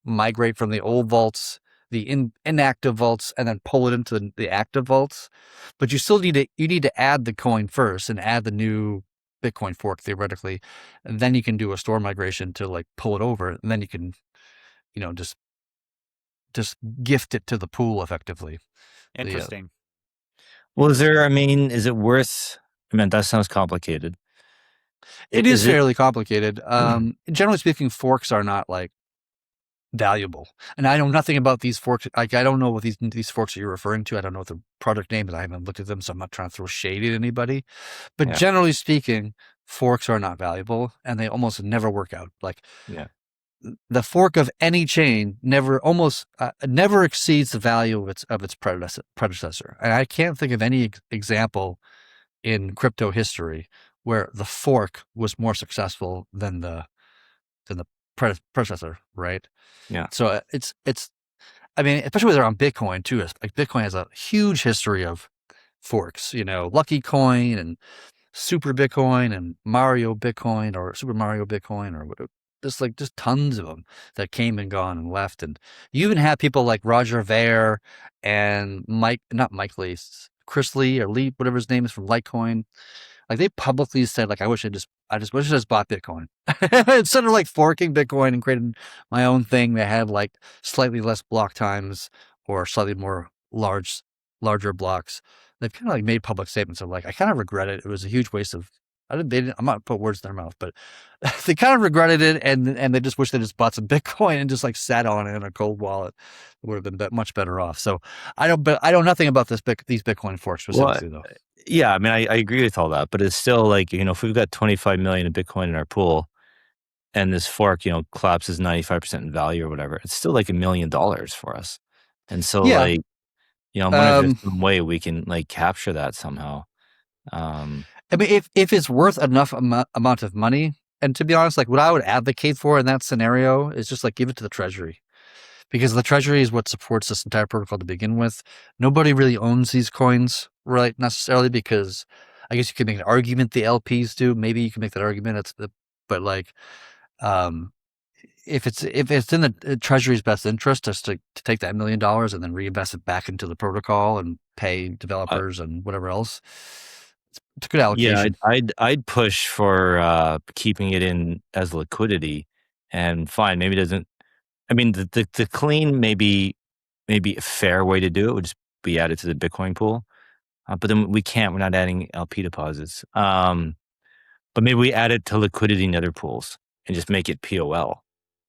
migrate from the old vaults, the inactive vaults, and then pull it into the active vaults. But you still need to add the coin first and add the new Bitcoin fork theoretically, and then you can do a store migration to like pull it over, and then you can, just gift it to the pool effectively.
Interesting.
Well, is it worth? That sounds complicated.
It is fairly complicated. Generally speaking, forks are not like valuable, and I know nothing about these forks. Like, I don't know what these forks that you're referring to. I don't know what the product name is. I haven't looked at them, so I'm not trying to throw shade at anybody. But generally speaking, forks are not valuable, and they almost never work out. Like, the fork of any chain never exceeds the value of its predecessor. And I can't think of any example in crypto history where the fork was more successful than the predecessor, right?
Yeah.
So it's I mean, especially around Bitcoin too. Like Bitcoin has a huge history of forks. Lucky Coin and Super Bitcoin and Mario Bitcoin or Super Mario Bitcoin or whatever. Just tons of them that came and gone and left. And you even have people like Roger Ver and not Mike Lee, Chris Lee or Lee, whatever his name is, from Litecoin. Like they publicly said, like, I wish I just bought Bitcoin instead of like forking Bitcoin and creating my own thing that had like slightly less block times or slightly more larger blocks. They've kind of like made public statements of like, I kind of regret it. It was a huge waste of. I'm not put words in their mouth, but they kind of regretted it, and they just wish they just bought some Bitcoin and just like sat on it in a cold wallet. It would have been much better off. So I know nothing about these Bitcoin forks specifically though.
Yeah, I mean, I agree with all that, but it's still like, if we've got 25 million of Bitcoin in our pool and this fork, collapses 95% in value or whatever, it's still like $1 million for us. And so like, I wonder if there's some way we can like capture that somehow.
I mean, if it's worth enough amount of money, and to be honest, like what I would advocate for in that scenario is just like give it to the treasury, because the treasury is what supports this entire protocol to begin with. Nobody really owns these coins, right? Necessarily, because I guess you could make an argument the LPs do. Maybe you can make that argument. But like, if it's in the treasury's best interest just to take that $1 million and then reinvest it back into the protocol and pay developers and whatever else. It's a good allocation.
Yeah, I'd push for keeping it in as liquidity, and fine. Maybe it doesn't. I mean, the clean maybe a fair way to do it would just be added to the Bitcoin pool, but then we can't. We're not adding LP deposits. But maybe we add it to liquidity in other pools and just make it POL.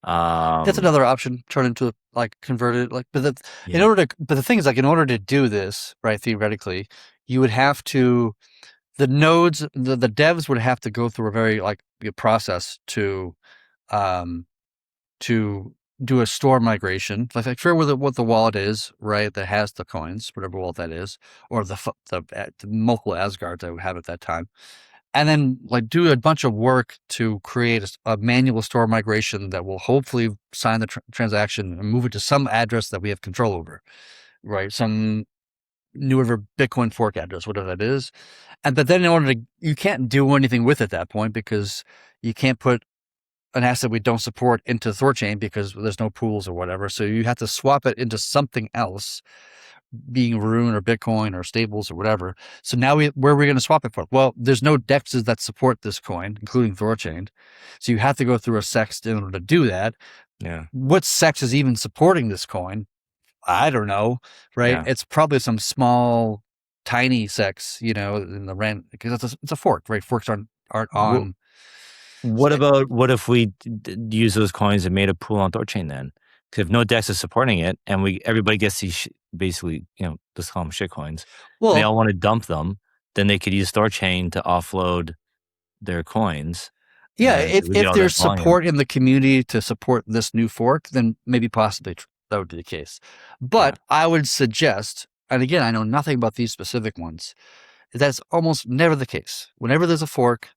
That's another option. Turn into like convert it like, but the thing is, like, in order to do this, right? Theoretically, you would have to. The nodes, the devs would have to go through a very process to do a store migration. Like figure what the wallet is, right? That has the coins, whatever wallet that is, or the multiple Asgards that we have at that time, and then like do a bunch of work to create a manual store migration that will hopefully sign the transaction and move it to some address that we have control over, right? Some newer Bitcoin fork address, whatever that is. But then you can't do anything with it at that point, because you can't put an asset we don't support into THORChain because there's no pools or whatever. So you have to swap it into something else, being Rune or Bitcoin or stables or whatever. So now where are we going to swap it for? Well, there's no dexes that support this coin, including THORChain. So you have to go through a sext in order to do that.
Yeah.
What sext is even supporting this coin? I don't know, right? Yeah. It's probably some small, tiny sex, in the rent, because it's a fork, right? Forks aren't on.
What if we use those coins and made a pool on THORChain then? Because if no DEX is supporting it, and everybody gets these basically, let's call them shit coins. Well, they all want to dump them, then they could use THORChain to offload their coins.
Yeah, if there's support in the community to support this new fork, then maybe possibly that would be the case. But I would suggest, and again, I know nothing about these specific ones, that's almost never the case. Whenever there's a fork,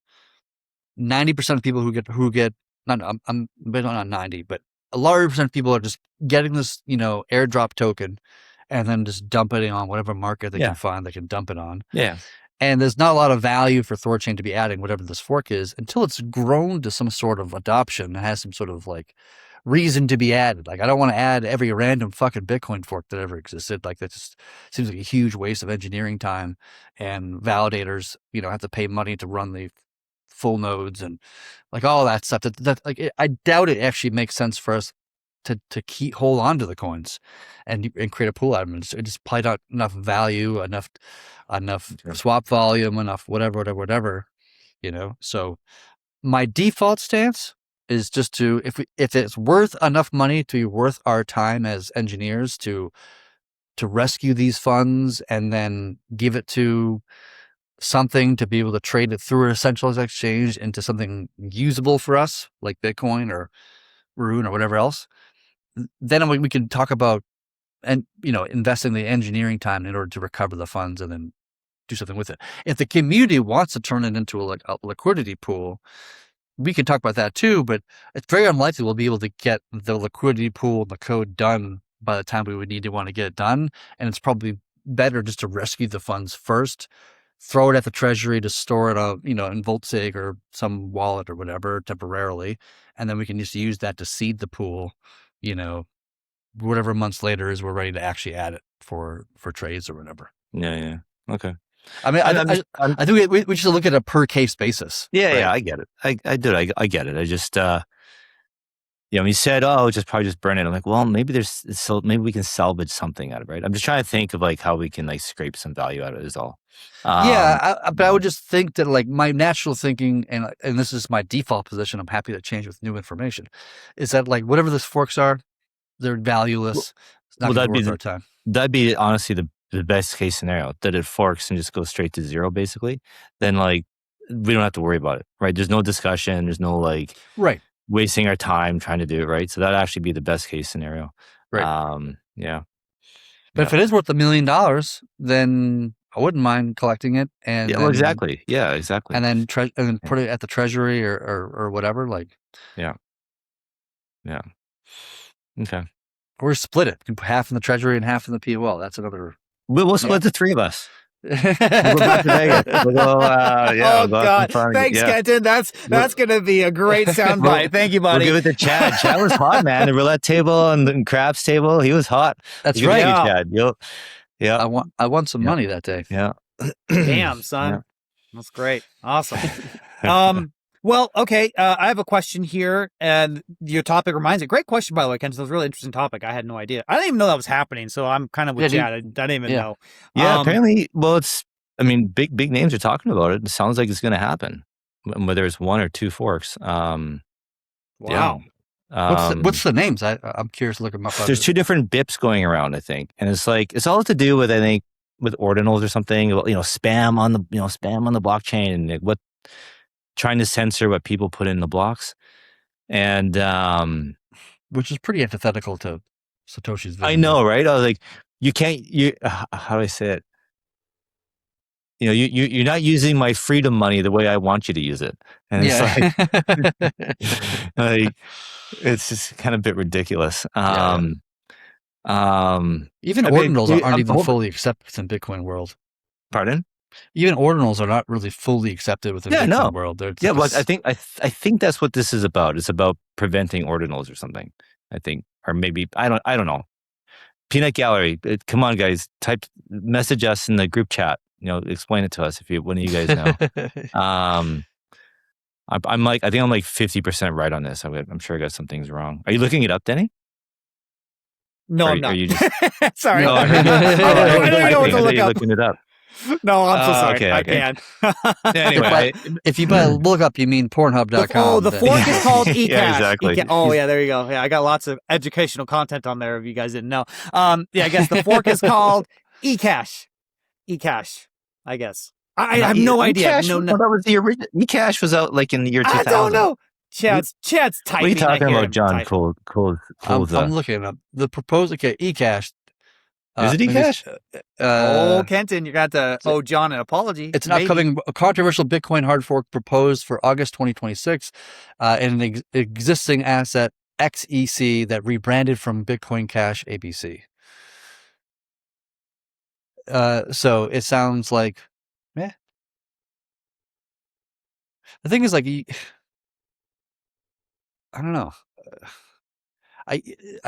90% of people who get not 90, but a large percent of people are just getting this, airdrop token and then just dumping it on whatever market they can find they can dump it on.
Yeah.
And there's not a lot of value for THORChain to be adding whatever this fork is until it's grown to some sort of adoption and has some sort of like reason to be added. Like, I don't want to add every random fucking Bitcoin fork that ever existed. Like, that just seems like a huge waste of engineering time, and validators, have to pay money to run the full nodes and like all that stuff. I doubt it actually makes sense for us to hold on to the coins and create a pool out of them. It just probably not enough value, enough swap volume, enough whatever. So my default stance is just to, if it's worth enough money to be worth our time as engineers to rescue these funds and then give it to something to be able to trade it through a centralized exchange into something usable for us, like Bitcoin or Rune or whatever else, then we can talk about investing the engineering time in order to recover the funds and then do something with it. If the community wants to turn it into a liquidity pool, we can talk about that too, but it's very unlikely we'll be able to get the liquidity pool and the code done by the time we would need to want to get it done. And it's probably better just to rescue the funds first, throw it at the treasury to store it in VoltSig or some wallet or whatever temporarily. And then we can just use that to seed the pool, whatever months later as we're ready to actually add it for trades or whatever.
Yeah. Okay.
I mean, I think we should look at a per case basis.
Yeah,
right?
yeah, I get it. I get it. I just, he said, "Oh, probably just burn it." I'm like, well, maybe maybe we can salvage something out of it, right? I'm just trying to think of like how we can like scrape some value out of it. Is all.
But I would just think that like my natural thinking, and this is my default position. I'm happy to change with new information. Is that like whatever the forks are, they're valueless. It's not
that'd be
worth our time.
That'd be honestly the best case scenario, that it forks and just goes straight to zero, basically. Then like we don't have to worry about it, right? There's no discussion. There's no like wasting our time trying to do it, right? So that'd actually be the best case scenario,
right?
Yeah.
But if it is worth $1 million, then I wouldn't mind collecting it. And
exactly. Yeah, exactly.
And then put it at the treasury or whatever. Like,
yeah. Okay.
Or split it. You can put half in the treasury and half in the POL. That's another.
We'll split the three of us. We'll go back to Vegas. We'll go,
oh God! Thanks, Kenton. That's gonna be a great soundbite. Thank you, buddy.
We'll give it to Chad. Chad was hot, man. The roulette table and the craps table. He was hot.
That's right,
Chad. Yeah.
I won some money that day.
Yeah.
Damn, son. That's great. Awesome. Well, okay. I have a question here, and your topic reminds me. Great question, by the way, Ken. It was a really interesting topic. I had no idea. I didn't even know that was happening, so I'm kind of with Chad. I didn't even know.
Yeah, apparently, well, big names are talking about it. It sounds like it's going to happen, whether it's one or two forks.
Wow.
Yeah.
What's the names? I'm curious to look them up.
There's two different BIPs going around, I think, and it's all to do with, I think, with ordinals or something. Spam on the blockchain and like what. Trying to censor what people put in the blocks, and
which is pretty antithetical to Satoshi's vision.
I know, right? I was like, how do I say it? You're not using my freedom money the way I want you to use it, and it's like it's just kind of a bit ridiculous.
Even ordinals aren't even fully accepted in Bitcoin world.
Pardon?
Even ordinals are not really fully accepted within the Bitcoin world.
I think that's what this is about. It's about preventing ordinals or something. I think, or maybe I don't know. Peanut Gallery, come on, guys, message us in the group chat. Explain it to us if one of you guys know. I think I'm like 50% right on this. I'm sure I got some things wrong. Are you looking it up, Denny?
No, I'm not.
Are you just...
Sorry.
No,
I don't know what to look up.
Looking it up.
No, I'm so sorry.
Okay.
I can't.
Anyway,
if you look up, you mean Pornhub.com.
The fork is called eCash.
Yeah, exactly.
There you go. Yeah, I got lots of educational content on there if you guys didn't know. I guess the fork is called eCash. eCash, I guess. I have no idea.
No, that was the original. eCash was out like in the year 2000.
I don't know. Chad's typing.
What are you talking about, John? Cool.
I'm looking up the proposed eCash.
Is it eCash?
Kenton, you got to owe John an apology.
It's an upcoming controversial Bitcoin hard fork proposed for August 2026, and an existing asset XEC that rebranded from Bitcoin Cash ABC. So it sounds like, The thing is, like, I don't know. I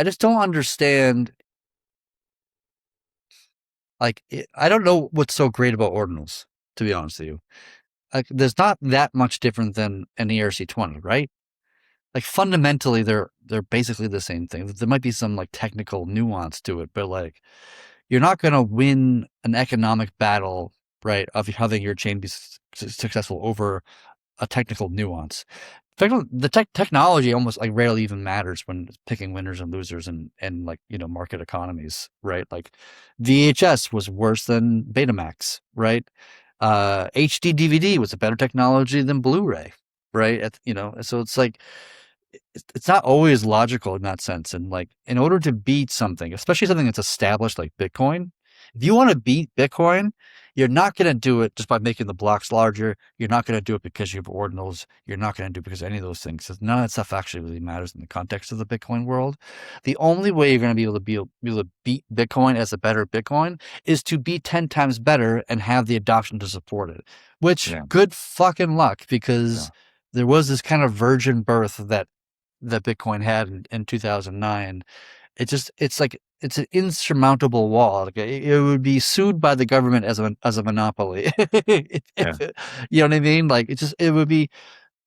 just don't understand. Like, I don't know what's so great about ordinals, to be honest with you. Like, there's not that much different than an ERC20, right? Like, fundamentally, they're basically the same thing. There might be some like technical nuance to it, but like, you're not going to win an economic battle, right, of having your chain be successful over a technical nuance. The technology almost like rarely even matters when picking winners and losers and like, market economies, right? Like VHS was worse than Betamax, right? HD DVD was a better technology than Blu-ray, right? So it's like, it's not always logical in that sense. And like, in order to beat something, especially something that's established like Bitcoin, if you want to beat Bitcoin, you're not going to do it just by making the blocks larger. You're not going to do it because you have ordinals. You're not going to do it because of any of those things. None of that stuff actually really matters in the context of the Bitcoin world. The only way you're going to be able to beat Bitcoin as a better Bitcoin is to be 10 times better and have the adoption to support it, which good fucking luck, because there was this kind of virgin birth that Bitcoin had in 2009. It's an insurmountable wall. Like, it would be sued by the government as a monopoly. You know what I mean? Like, it would be.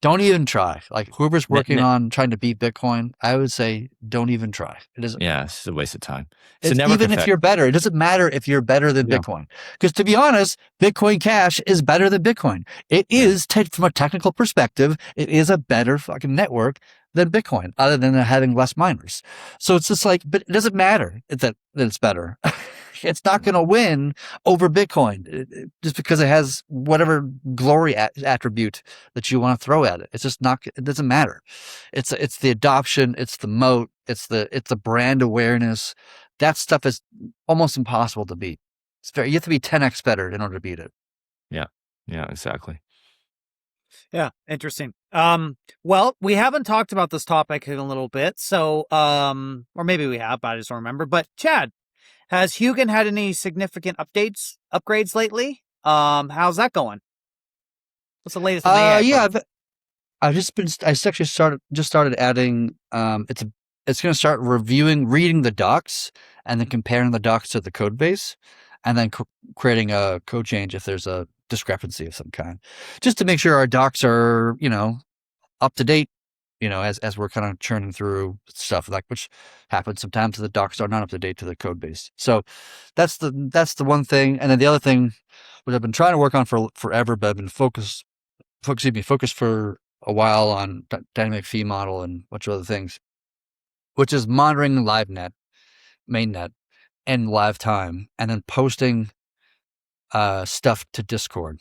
Don't even try. Like, whoever's working on trying to beat Bitcoin, I would say don't even try. It isn't.
Yeah, it's a waste of time.
Even if you're better, it doesn't matter if you're better than Bitcoin. Because to be honest, Bitcoin Cash is better than Bitcoin. It is, from a technical perspective, it is a better fucking network than Bitcoin, other than having less miners. So it's just like, but it doesn't matter that it's better. It's not going to win over Bitcoin just because it has whatever glory attribute that you want to throw at it. It's just not. It doesn't matter. It's the adoption. It's the moat. It's the brand awareness. That stuff is almost impossible to beat. You have to be 10x better in order to beat it.
Yeah. Yeah. Exactly.
Yeah, interesting. Well, we haven't talked about this topic in a little bit, so or maybe we have, but I just don't remember. But Chad, has Huginn had any significant upgrades lately? How's that going? What's the latest? In the
AI I actually started adding. It's going to start reading the docs and then comparing the docs to the code base, and then creating a code change if there's a discrepancy of some kind, just to make sure our docs are, up to date, as we're kind of churning through stuff, like, which happens sometimes. The docs are not up to date to the code base. So that's the one thing. And then the other thing, which I've been trying to work on for forever, but I've been focused for a while on dynamic fee model and a bunch of other things, which is monitoring LiveNet, mainnet, and live time, and then posting stuff to Discord.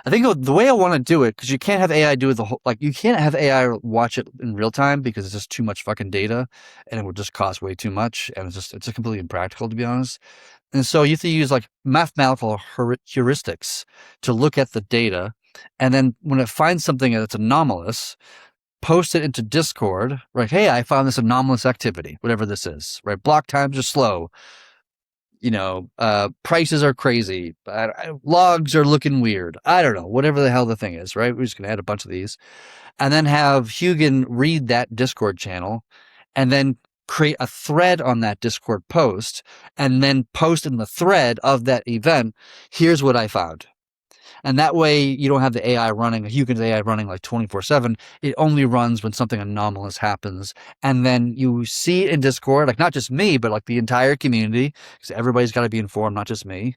I think the way I want to do it, because you can't have AI do the whole, like, you can't have AI watch it in real time because it's just too much fucking data, and it would just cost way too much, and it's just completely impractical, to be honest. And so you have to use like mathematical heuristics to look at the data, and then when it finds something that's anomalous, post it into Discord, right? Hey, I found this anomalous activity, whatever this is, right? Block times are slow. Prices are crazy. Logs are looking weird. I don't know, whatever the hell the thing is, right? We're just going to add a bunch of these, and then have Huginn read that Discord channel, and then create a thread on that Discord post, and then post in the thread of that event, here's what I found. And that way you don't have the AI running, Huginn's AI running like 24/7. It only runs when something anomalous happens. And then you see it in Discord, like not just me, but like the entire community, because everybody's got to be informed, not just me.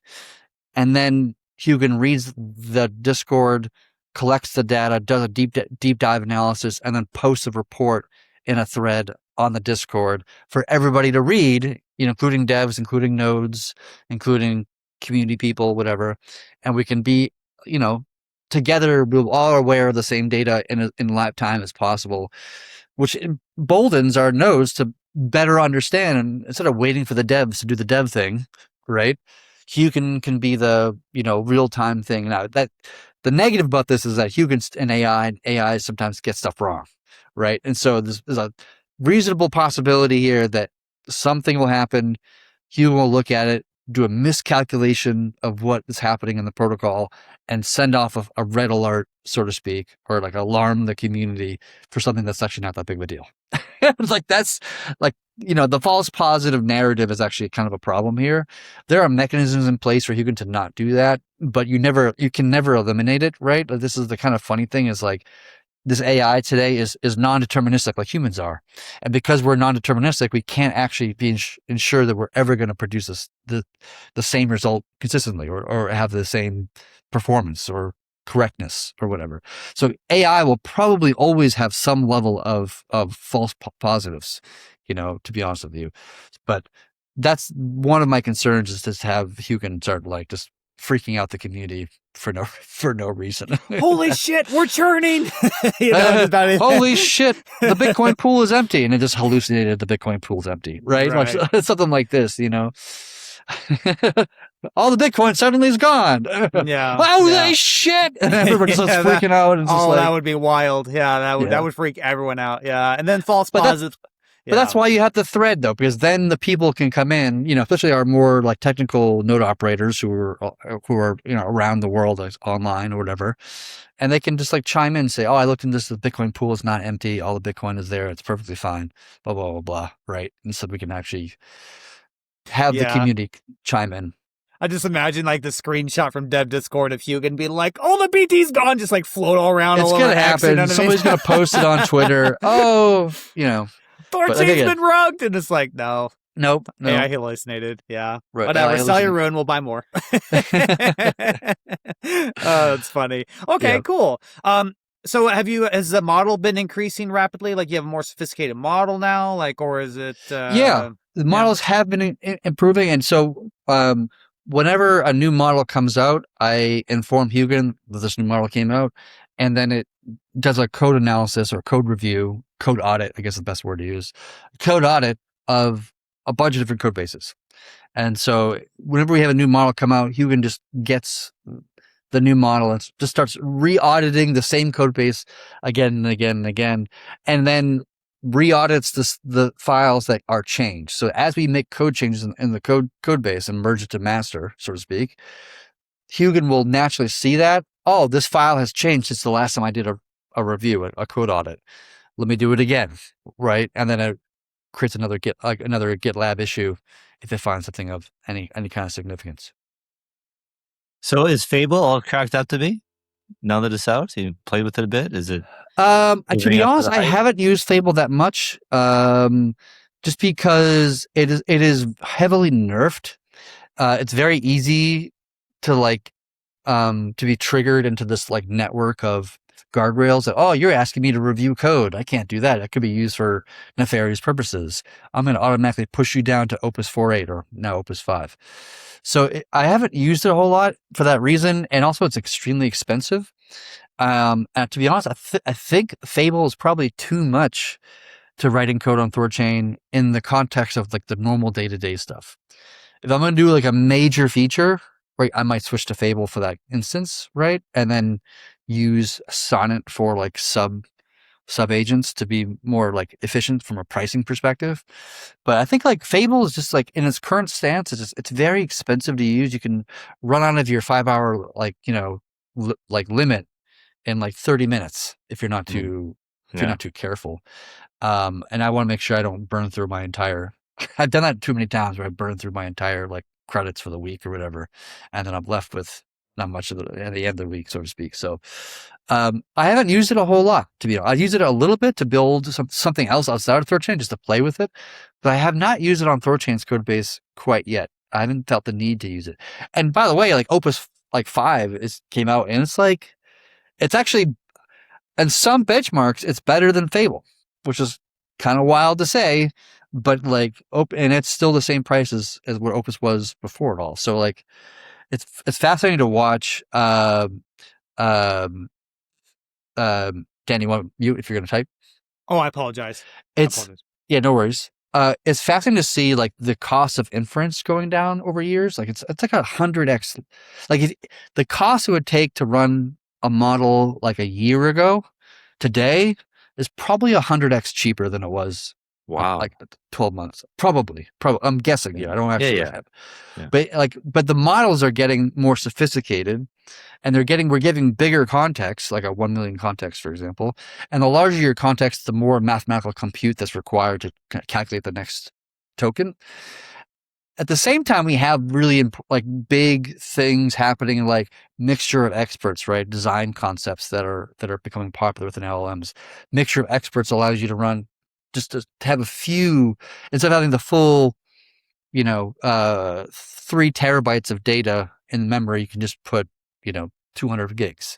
And then Huginn reads the Discord, collects the data, does a deep dive analysis, and then posts a report in a thread on the Discord for everybody to read, including devs, including nodes, including community people, whatever. And we can be, together, we're all aware of the same data in live time as possible, which emboldens our nodes to better understand. And instead of waiting for the devs to do the dev thing, right? Huginn can be the, real time thing. Now, that the negative about this is that Huginn's an AI, and AI sometimes get stuff wrong, right? And so there's a reasonable possibility here that something will happen. Huginn will look at it, do a miscalculation of what is happening in the protocol, and send off a red alert, so to speak, or like alarm the community for something that's actually not that big of a deal. It's like, that's like, the false positive narrative is actually kind of a problem here. There are mechanisms in place for Huginn to not do that, but you can never eliminate it, right? But this is the kind of funny thing, is like, this AI today is non-deterministic, like humans are. And because we're non-deterministic, we can't actually be ensure that we're ever going to produce the same result consistently, or have the same performance or correctness or whatever. So AI will probably always have some level of false positives, to be honest with you. But that's one of my concerns, is just have Huginn start like just freaking out the community for no reason.
Holy shit, we're churning. You know, just about it.
Holy shit, the Bitcoin pool is empty, and it just hallucinated the Bitcoin pool is empty, right?
Right.
Like, something like this, you know. All the Bitcoin suddenly is gone.
Yeah.
Holy shit! And everybody starts freaking out. And
Oh, that would be wild. Yeah, that would freak everyone out. Yeah, and then false positives.
But that's why you have the thread, though, because then the people can come in, you know, especially our more like technical node operators who are you know around the world, like online or whatever, and they can just like chime in and say, "Oh, I looked into this. The Bitcoin pool is not empty. All the Bitcoin is there. It's perfectly fine." Blah blah blah blah. Right, and so we can actually have the community chime in.
I just imagine like the screenshot from Dev Discord of Huginn being like, "Oh, the BT's gone," just like float all around.
It's gonna happen. Somebody's gonna post it on Twitter. Oh, you know.
THORChain's been rugged, and it's like, nope.
No.
I hallucinated. Yeah.
Right.
Whatever. Sell your ruin. We'll buy more. That's funny. Okay, cool. So has the model been increasing rapidly? Like you have a more sophisticated model now, like, or is it?
The models have been improving, and so whenever a new model comes out, I inform Huginn that this new model came out, and then it does a code analysis or code review, code audit, I guess is the best word to use, code audit of a bunch of different code bases. And so whenever we have a new model come out, Huginn just gets the new model and just starts re-auditing the same code base again and again and again, and then re-audits the files that are changed. So as we make code changes in the code base and merge it to master, so to speak, Huginn will naturally see that, oh, this file has changed since the last time I did a review, a code audit. Let me do it again, right? And then it creates another GitLab issue if it finds something of any kind of significance.
So is Fable all cracked up to be? Now that it's out, you played with it a bit? Is it?
To be honest, I haven't used Fable that much, just because it is heavily nerfed. It's very easy to to be triggered into this like network of guardrails that, oh, you're asking me to review code. I can't do that. It could be used for nefarious purposes. I'm going to automatically push you down to Opus 4.8 or now Opus 5. So I haven't used it a whole lot for that reason. And also it's extremely expensive. And to be honest, I think Fable is probably too much to writing code on THORChain in the context of like the normal day-to-day stuff. If I'm going to do like a major feature, right, I might switch to Fable for that instance, right? And then use Sonnet for like sub agents to be more like efficient from a pricing perspective. But I think like Fable is just like in its current stance, it's very expensive to use. You can run out of your 5-hour limit in like 30 minutes if you're not too careful. And I want to make sure I don't burn through my entire. I've done that too many times where I burn through my entire like credits for the week or whatever, and then I'm left with not much at the end of the week, so to speak. So I haven't used it a whole lot, to be honest. I use it a little bit to build something else outside of THORChain, just to play with it, but I have not used it on THORChain's code base quite yet. I haven't felt the need to use it. And by the way, like Opus 5 came out, and it's actually, in some benchmarks, it's better than Fable, which is kind of wild to say, but like and it's still the same price as where Opus was before it all. So like it's fascinating to watch. Dan, you want to mute if you're going to type?
Oh, I apologize.
Yeah, no worries. It's fascinating to see like the cost of inference going down over years. Like it's like 100x. Like if the cost it would take to run a model like a year ago, today is probably 100x cheaper than it was.
Wow.
Like 12 months. Probably. I'm guessing. Yeah. I don't actually have.
Yeah.
But the models are getting more sophisticated, and we're giving bigger context, like a 1 million context, for example. And the larger your context, the more mathematical compute that's required to calculate the next token. At the same time, we have really big things happening, like mixture of experts, right? Design concepts that are becoming popular within LLMs. Mixture of experts allows you to run just to have a few, instead of having the full, 3 terabytes of data in memory, you can just put, 200 gigs.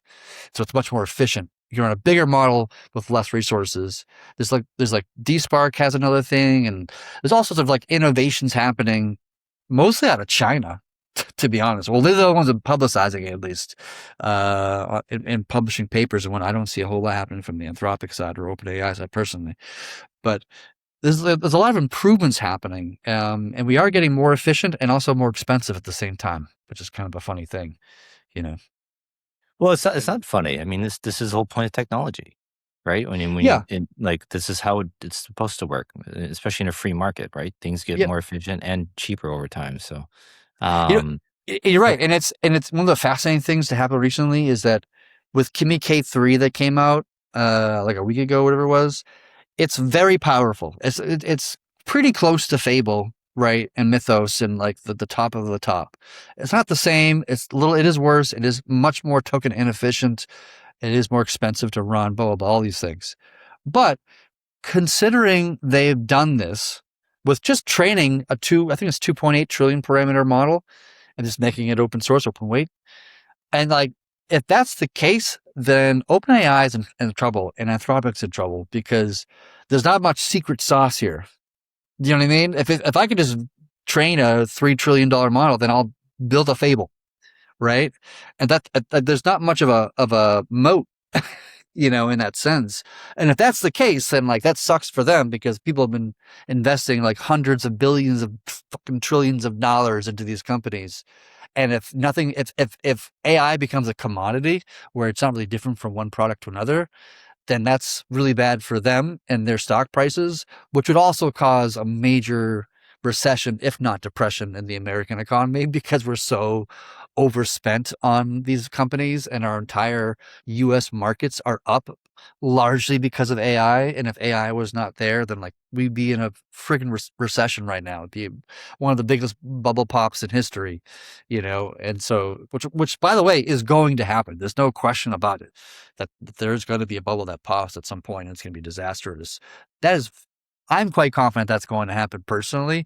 So it's much more efficient. You can run a bigger model with less resources. There's DSpark has another thing, and there's all sorts of like innovations happening, mostly out of China, to be honest. Well, they're the ones that are publicizing it, at least, and publishing papers. And when I don't see a whole lot happening from the Anthropic side or OpenAI side personally, but there's a lot of improvements happening, and we are getting more efficient and also more expensive at the same time, which is kind of a funny thing, you know.
Well, it's not funny. I mean, this is the whole point of technology, right?
Yeah.
Like this is how it's supposed to work, especially in a free market, right? Things get
Yep.
more efficient and cheaper over time. So,
You're right, and it's one of the fascinating things to happen recently is that with Kimi K3 that came out like a week ago, whatever it was, it's very powerful. It's pretty close to Fable, right, and Mythos, and like the top of the top. It's not the same. It is worse. It is much more token inefficient. It is more expensive to run. Blah blah blah. All these things, but considering they've done this with just training I think it's 2.8 trillion parameter model and just making it open source, open weight. And like, if that's the case, then OpenAI is in trouble and Anthropic's in trouble because there's not much secret sauce here. You know what I mean? If I could just train a $3 trillion model, then I'll build a Fable, right? And that there's not much of a moat, you know, in that sense. And if that's the case, then like that sucks for them because people have been investing like hundreds of billions of fucking trillions of dollars into these companies. And if AI becomes a commodity where it's not really different from one product to another, then that's really bad for them and their stock prices, which would also cause a major recession, if not depression, in the American economy because we're so overspent on these companies and our entire US markets are up largely because of AI. And if AI was not there, then like we'd be in a friggin' recession right now. It'd be one of the biggest bubble pops in history, you know? And so, which by the way, is going to happen. There's no question about it, that there's going to be a bubble that pops at some point and it's going to be disastrous. I'm quite confident that's going to happen personally.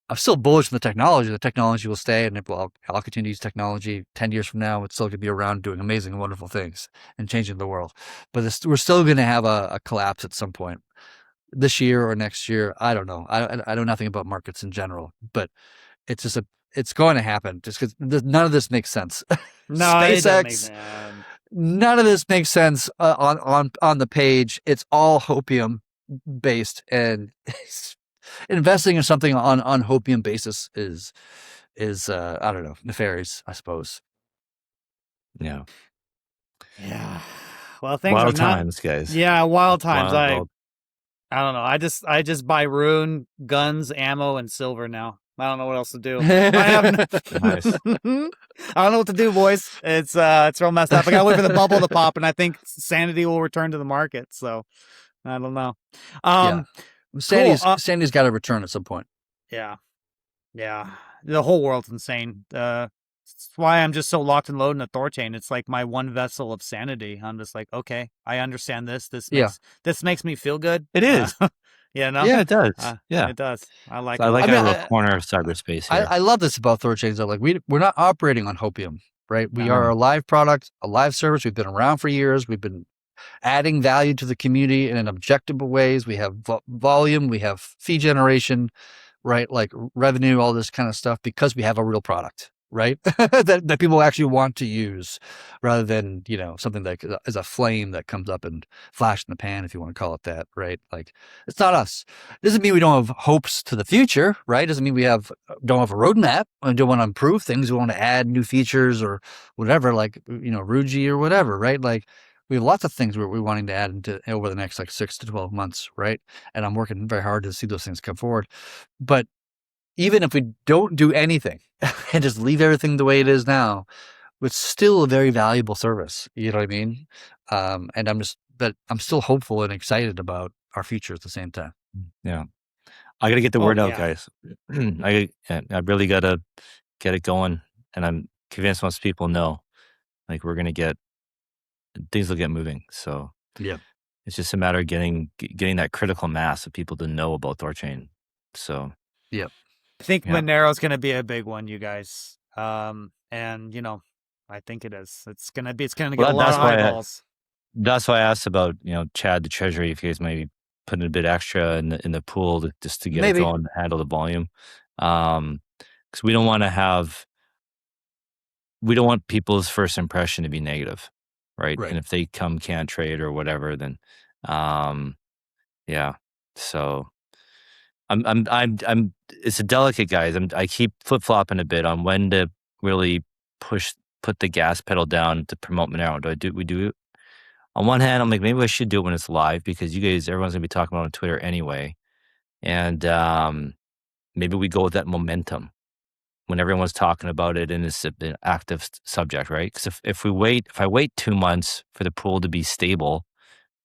I'm still bullish on the technology. The technology will stay, and I'll continue to use technology 10 years from now. It's still going to be around doing amazing and wonderful things and changing the world. But we're still going to have a collapse at some point this year or next year. I don't know. I know nothing about markets in general, but it's going to happen just because none of this makes sense.
No,
SpaceX, none of this makes sense on the page. It's all hopium based, and investing in something on hopium basis is I don't know, nefarious, I suppose.
yeah.
Well, things
Wild
are not,
times, guys.
Yeah, wild times.
Wild.
I don't know. I just buy rune, guns, ammo, and silver now. I don't know what else to do. Nice. I don't know what to do, boys. It's real messed up. I gotta wait for the bubble to pop, and I think sanity will return to the market. So I don't know.
Sanity's got to return at some point.
Yeah. The whole world's insane. That's why I'm just so locked and loaded in the THORChain. It's like my one vessel of sanity. I'm just like, okay, I understand this. This makes me feel good.
It is.
Yeah, no?
Yeah, it does. Yeah,
it does. I like
so
it.
I like our little corner of cyberspace here.
I love this about THORChain. So like we're not operating on hopium, right? We are a live product, a live service. We've been around for years. We've been adding value to the community in objective ways. We have volume, we have fee generation, right? Like revenue, all this kind of stuff because we have a real product, right? that people actually want to use rather than, you know, something that is a flame that comes up and flash in the pan, if you want to call it that, right? Like it's not us. It doesn't mean we don't have hopes to the future, right? It doesn't mean we don't have a roadmap and don't want to improve things. We want to add new features or whatever, like, you know, Ruji or whatever, right? Like we have lots of things we're wanting to add into over the next like 6 to 12 months, right? And I'm working very hard to see those things come forward. But even if we don't do anything and just leave everything the way it is now, it's still a very valuable service. You know what I mean? And I'm still hopeful and excited about our future at the same time.
Yeah. I got to get the word out, guys. I really got to get it going. And I'm convinced most people know, like things will get moving. So
yeah,
it's just a matter of getting that critical mass of people to know about THORChain. So
yeah,
I think Monero's going to be a big one, you guys. And you know, I think it is. It's going to get a lot of eyeballs.
That's why I asked about, you know, Chad, the treasury, if you guys maybe put in a bit extra in the pool just to get it going, to handle the volume. Because we don't want to have we don't want people's first impression to be negative, right?
Right.
And if they can't trade or whatever, then, yeah. So I'm. It's a delicate, guys. I keep flip flopping a bit on when to really put the gas pedal down to promote Monero. We do it? On one hand, I'm like, maybe I should do it when it's live because everyone's gonna be talking about it on Twitter anyway, and maybe we go with that momentum when everyone's talking about it and it's an active subject, right? Because if I wait 2 months for the pool to be stable,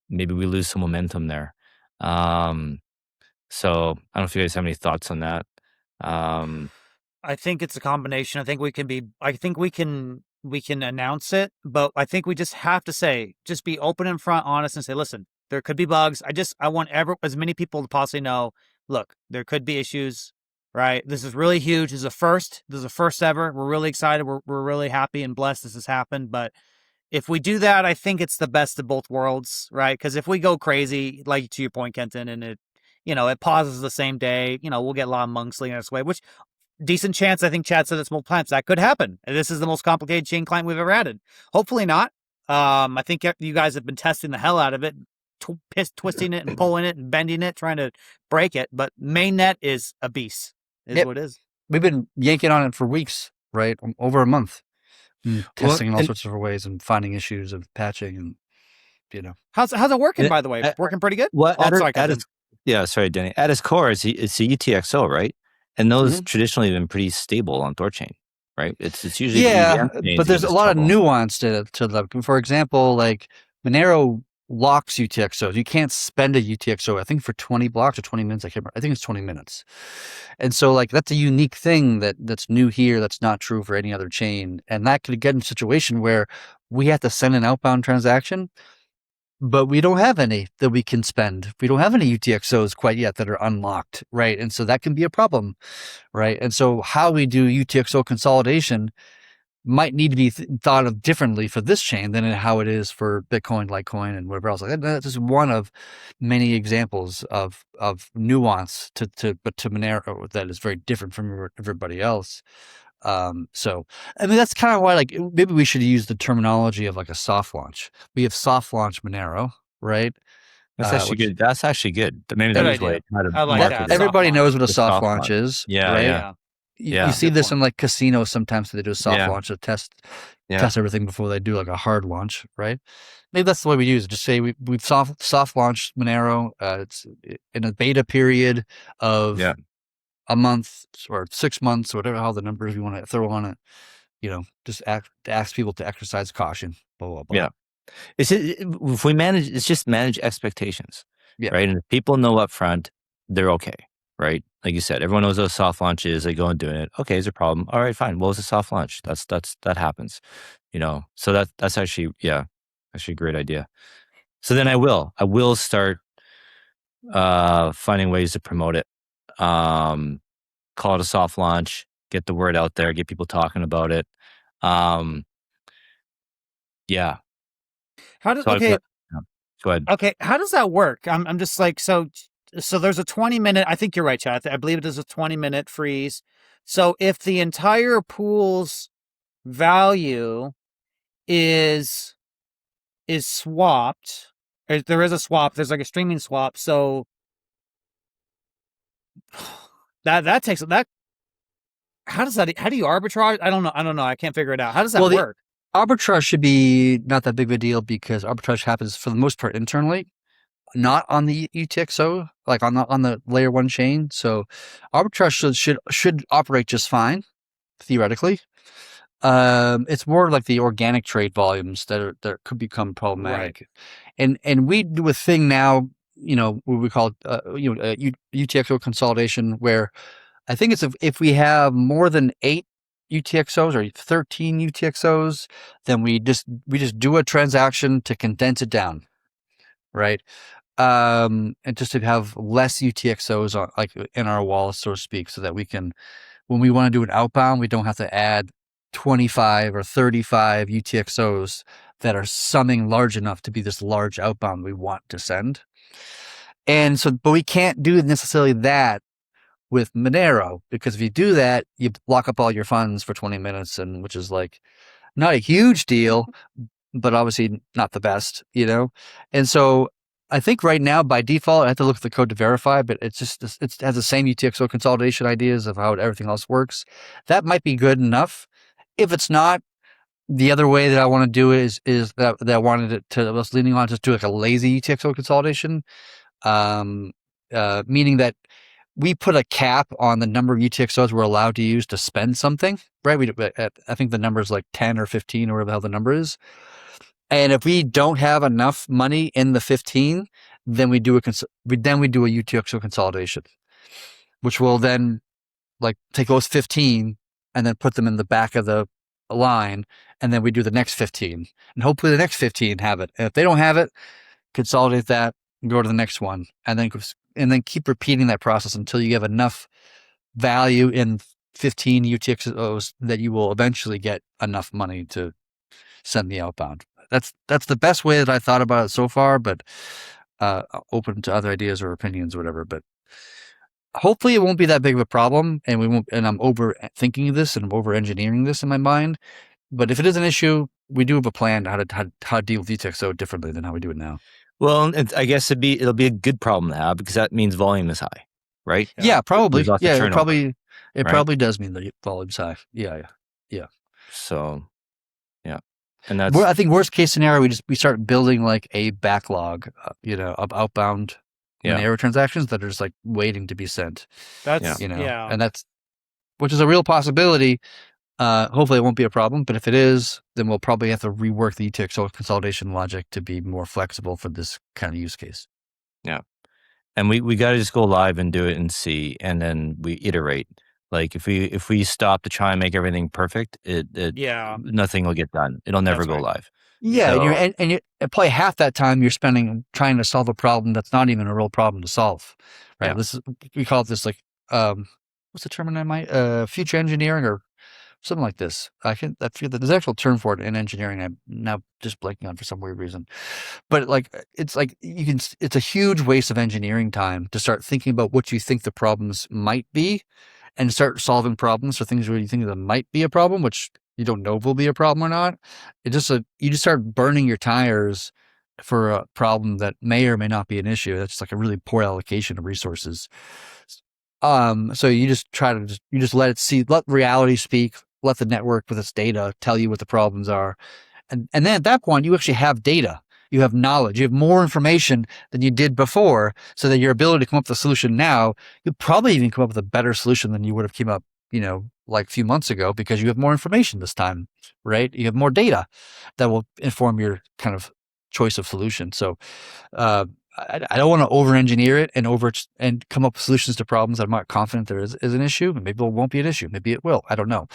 maybe we lose some momentum there. So I don't know if you guys have any thoughts on that.
I think it's a combination. I think we can announce it, but I think we just have to just be open and front, honest, and say, listen, there could be bugs. I want as many people to possibly know, look, there could be issues, right? This is really huge. This is a first ever. We're really excited. We're really happy and blessed this has happened. But if we do that, I think it's the best of both worlds, right? Because if we go crazy, like to your point, Kenton, and it pauses the same day, we'll get a lot of monks leading us away, which decent chance. I think Chad said it's multiple times that could happen. And this is the most complicated chain client we've ever added. Hopefully not. I think you guys have been testing the hell out of it, twisting it and pulling it and bending it, trying to break it. But mainnet is a beast, what it is.
We've been yanking on it for weeks, right? Over a month, testing in all sorts of different ways and finding issues of patching and,
How's it working, by the way? Working pretty good?
Well, sorry, Danny. At its core, it's a UTXO, right? And those traditionally have been pretty stable on THORChain, right? It's usually
but there's a lot of nuance to them. For example, like Monero locks UTXOs. You can't spend a UTXO, I think, for 20 blocks or 20 minutes. I can't remember. I think it's 20 minutes. And so, like, that's a unique thing that's new here. That's not true for any other chain. And that could get in a situation where we have to send an outbound transaction, but we don't have any that we can spend. We don't have any UTXOs quite yet that are unlocked, right? And so that can be a problem, right? And so how we do UTXO consolidation might need to be thought of differently for this chain than how it is for Bitcoin, Litecoin, and whatever else. Like that's just one of many examples of nuance to Monero that is very different from everybody else. So I mean that's kind of why like maybe we should use the terminology of like a soft launch. We have soft launch Monero, right?
That's actually good. That's actually good. Maybe that is way
I like that.
Everybody knows what a soft launch is.
Yeah,
right? You see this in like casinos sometimes they do a soft launch to test everything before they do like a hard launch, right? Maybe that's the way we use it. Just say we've soft launched Monero. It's in a beta period of a month or 6 months or whatever, how the numbers you want to throw on it, just ask people to exercise caution, blah, blah, blah.
Yeah. It's just manage expectations, right? And if people know up front, they're okay, right? Like you said, everyone knows those soft launches, they go and do it. Okay, is a problem. All right, fine. What was a soft launch? That happens, so that's actually a great idea. So then I will start finding ways to promote it. Call it a soft launch, get the word out there, get people talking about it.
Okay.
Go ahead.
Okay. How does that work? I'm just like, so there's a 20-minute, I think you're right, Chad. I believe it is a 20-minute freeze. So if the entire pool's value is swapped, there is a swap, there's like a streaming swap. So that takes that. How do you arbitrage? I don't know. I can't figure it out. How does that work?
Arbitrage should be not that big of a deal because arbitrage happens for the most part internally, not on the UTXO, like on the layer 1 chain. So arbitrage should operate just fine, theoretically. It's more like the organic trade volumes that could become problematic. Right. And we do a thing now, what we call UTXO consolidation, where I think it's if we have more than 8 UTXOs or 13 UTXOs, then we just do a transaction to condense it down, right? And just to have less UTXOs like in our wallet, so to speak, so that we can, when we want to do an outbound, we don't have to add 25 or 35 UTXOs that are summing large enough to be this large outbound we want to send. And so, but we can't do necessarily that with Monero, because if you do that, you lock up all your funds for 20 minutes, and which is like not a huge deal, but obviously not the best, And so I think right now by default, I have to look at the code to verify, but it has the same UTXO consolidation ideas of how everything else works. That might be good enough. If it's not, the other way that I want to do it is that I wanted it to, I was leaning on just do like a lazy UTXO consolidation, meaning that we put a cap on the number of UTXOs we're allowed to use to spend something, right? I think the number is like 10 or 15 or whatever the hell the number is. And if we don't have enough money in the 15, then we do a UTXO consolidation, which will then like take those 15 and then put them in the back of the line, and then we do the next 15, and hopefully the next 15 have it. And if they don't have it, consolidate that and go to the next one, and then keep repeating that process until you have enough value in 15 UTXOs that you will eventually get enough money to send the outbound. That's the best way that I thought about it so far, but open to other ideas or opinions or whatever. But hopefully it won't be that big of a problem, and I'm overthinking this and I'm over engineering this in my mind. But if it is an issue, we do have a plan how to deal with UTXO differently than how we do it now.
Well, I guess it'll be a good problem to have, because that means volume is high, right?
Yeah, probably. Yeah, it
right?
probably does mean the volume's high. Yeah.
So, yeah, and that's.
I think worst case scenario, we start building like a backlog, of outbound Monero transactions that are just like waiting to be sent. And that's, which is a real possibility. Hopefully it won't be a problem, but if it is, then we'll probably have to rework the UTXO consolidation logic to be more flexible for this kind of use case.
Yeah. And we got to just go live and do it and see, and then we iterate. Like if we stop to try and make everything perfect, nothing will get done. It'll never go live.
Yeah, so, and probably half that time you're spending trying to solve a problem that's not even a real problem to solve, right? Yeah. We call it this like what's the term in my future engineering or something like this. I feel that there's an actual term for it in engineering. I'm now just blanking on for some weird reason, but it's a huge waste of engineering time to start thinking about what you think the problems might be, and start solving problems for things where you think that might be a problem, which you don't know if will be a problem or not. You just start burning your tires for a problem that may or may not be an issue. That's just like a really poor allocation of resources. So you just let reality speak, let the network with its data tell you what the problems are. And then at that point, you actually have data. You have knowledge. You have more information than you did before, so that your ability to come up with a solution now, you'll probably even come up with a better solution than you would have came up, like a few months ago, because you have more information this time, right? You have more data that will inform your kind of choice of solution. So I don't want to over-engineer it and come up with solutions to problems that I'm not confident there is an issue. Maybe it won't be an issue. Maybe it will. I don't know.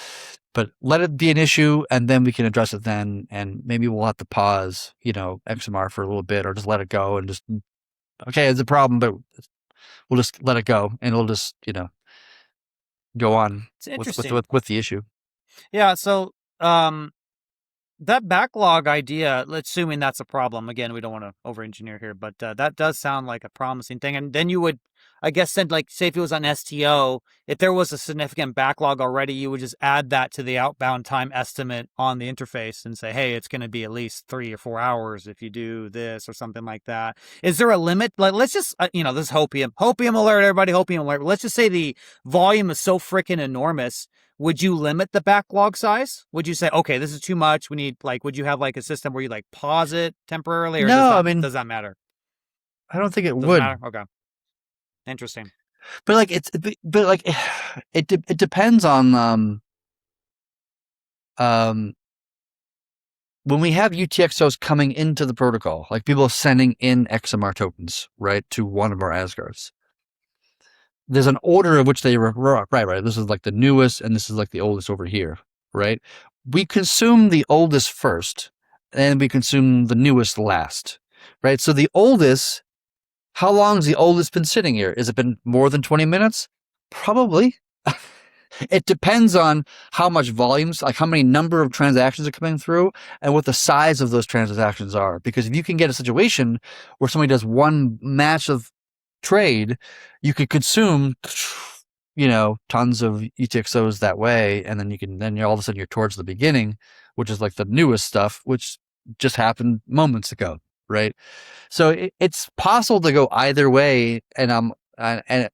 But let it be an issue, and then we can address it then. And maybe we'll have to pause, XMR for a little bit, or just let it go and just, okay, it's a problem, but we'll just let it go, and it'll just, go on with the issue.
Yeah. So, that backlog idea, assuming that's a problem, again, we don't want to over-engineer here, but that does sound like a promising thing. And then you would, I guess, say if it was on STO, if there was a significant backlog already, you would just add that to the outbound time estimate on the interface and say, hey, it's going to be at least 3 or 4 hours if you do this or something like that. Is there a limit? Like, let's just, this is hopium alert, everybody, hopium alert. Let's just say the volume is so freaking enormous. Would you limit the backlog size? Would you say, okay, this is too much? We need would you have a system where you pause it temporarily? Or does that matter?
I don't think it would.
Matter? Okay. Interesting.
But it depends on when we have UTXOs coming into the protocol, like people sending in XMR tokens, right, to one of our Asgards. There's an order of which they right. This is like the newest, and this is like the oldest over here, right? We consume the oldest first, and we consume the newest last, right? So the oldest, how long has the oldest been sitting here? Has it been more than 20 minutes? Probably. It depends on how much volumes, like how many number of transactions are coming through, and what the size of those transactions are. Because if you can get a situation where somebody does one massive trade, you could consume tons of UTXOs that way, and then you're all of a sudden you're towards the beginning, which is like the newest stuff, which just happened moments ago, right? So it's possible to go either way, and to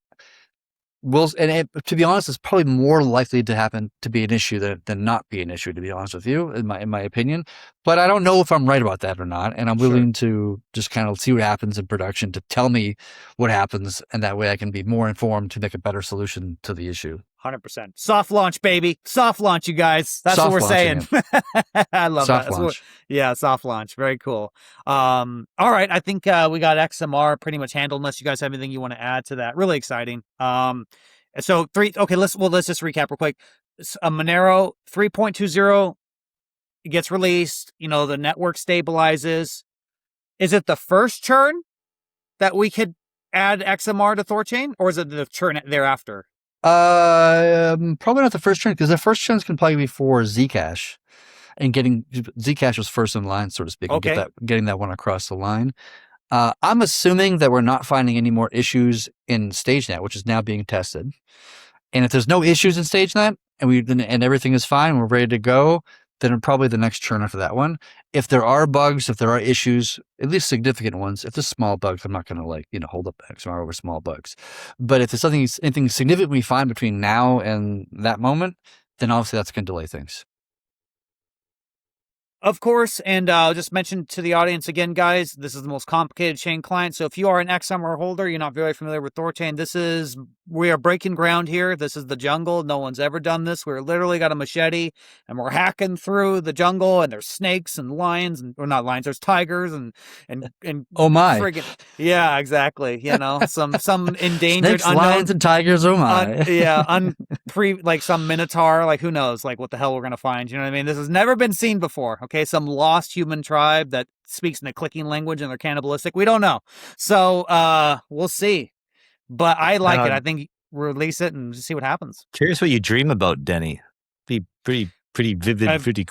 be honest, it's probably more likely to happen to be an issue than not be an issue, to be honest with you, in my opinion. But I don't know if I'm right about that or not, and I'm willing to just kind of see what happens in production to tell me what happens, and that way I can be more informed to make a better solution to the issue.
100%. Soft launch, baby. Soft launch, you guys. That's what we're saying. I love
soft
that.
Launch.
Yeah, soft launch. Very cool. All right. I think we got XMR pretty much handled, unless you guys have anything you want to add to that. Really exciting. So let's just recap real quick. Monero 3.20 gets released. The network stabilizes. Is it the first churn that we could add XMR to THORChain, or is it the churn thereafter?
Probably not the first churn, because the first churns can probably be for Zcash, and getting Zcash was first in line, so to speak.
Okay.
Getting that one across the line. I'm assuming that we're not finding any more issues in StageNet, which is now being tested. And if there's no issues in StageNet and everything is fine, we're ready to go, then probably the next churn after that one. If there are bugs, if there are issues, at least significant ones, if there's small bugs, I'm not going to hold up XMR over small bugs. But if there's anything significantly fine between now and that moment, then obviously that's going to delay things.
Of course, and I'll just mention to the audience again, guys, this is the most complicated chain client. So if you are an XMR holder, you're not very familiar with THORChain, we are breaking ground here. This is the jungle. No one's ever done this. We're literally got a machete, and we're hacking through the jungle, and there's snakes and lions, or not lions, there's tigers and
oh my.
Friggin', yeah, exactly. Some endangered
snakes, lions, and tigers, oh my.
like some minotaur, like who knows, like what the hell we're gonna find, you know what I mean? This has never been seen before. Okay, some lost human tribe that speaks in a clicking language and they're cannibalistic. We don't know. So we'll see. But I like it. I think release it and just see what happens.
Curious what you dream about, Denny. Be pretty vivid, pretty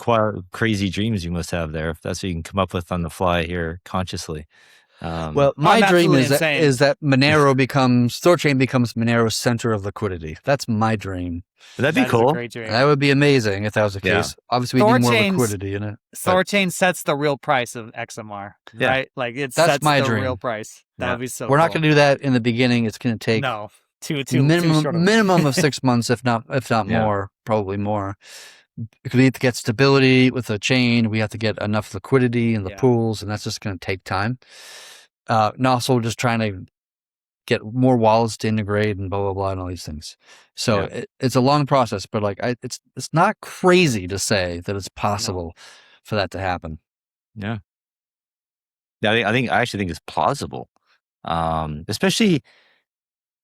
crazy dreams you must have there, if that's what you can come up with on the fly here consciously.
Well, my dream is that THORChain becomes Monero's center of liquidity. That's my dream.
Would that be cool?
That would be amazing if that was the case. Obviously, we need more liquidity in it.
THORChain sets the real price of XMR, right? Like
that's
sets
my
the
dream.
Real price. That would be so.
We're not going to do that in the beginning. It's going to take minimum of 6 months, if not more, probably more. Because we have to get stability with the chain. We have to get enough liquidity in the pools, and that's just going to take time. And also just trying to get more wallets to integrate and blah, blah, blah, and all these things. So it's a long process, but it's not crazy to say that it's possible for that to happen.
Yeah. Yeah. I actually think it's plausible. Especially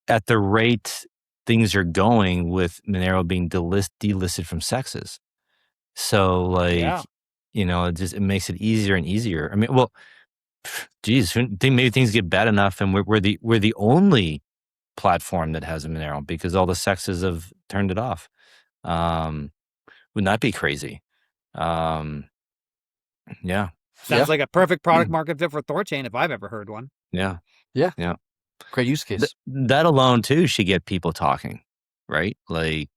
at the rate things are going with Monero being delisted from sexes. So it makes it easier and easier. I mean, well, geez, maybe things get bad enough and we're the only platform that has a Monero because all the sexes have turned it off. Wouldn't that be crazy?
Sounds like a perfect product market fit for THORChain if I've ever heard one.
Yeah.
Great use case.
That alone too should get people talking, right? Like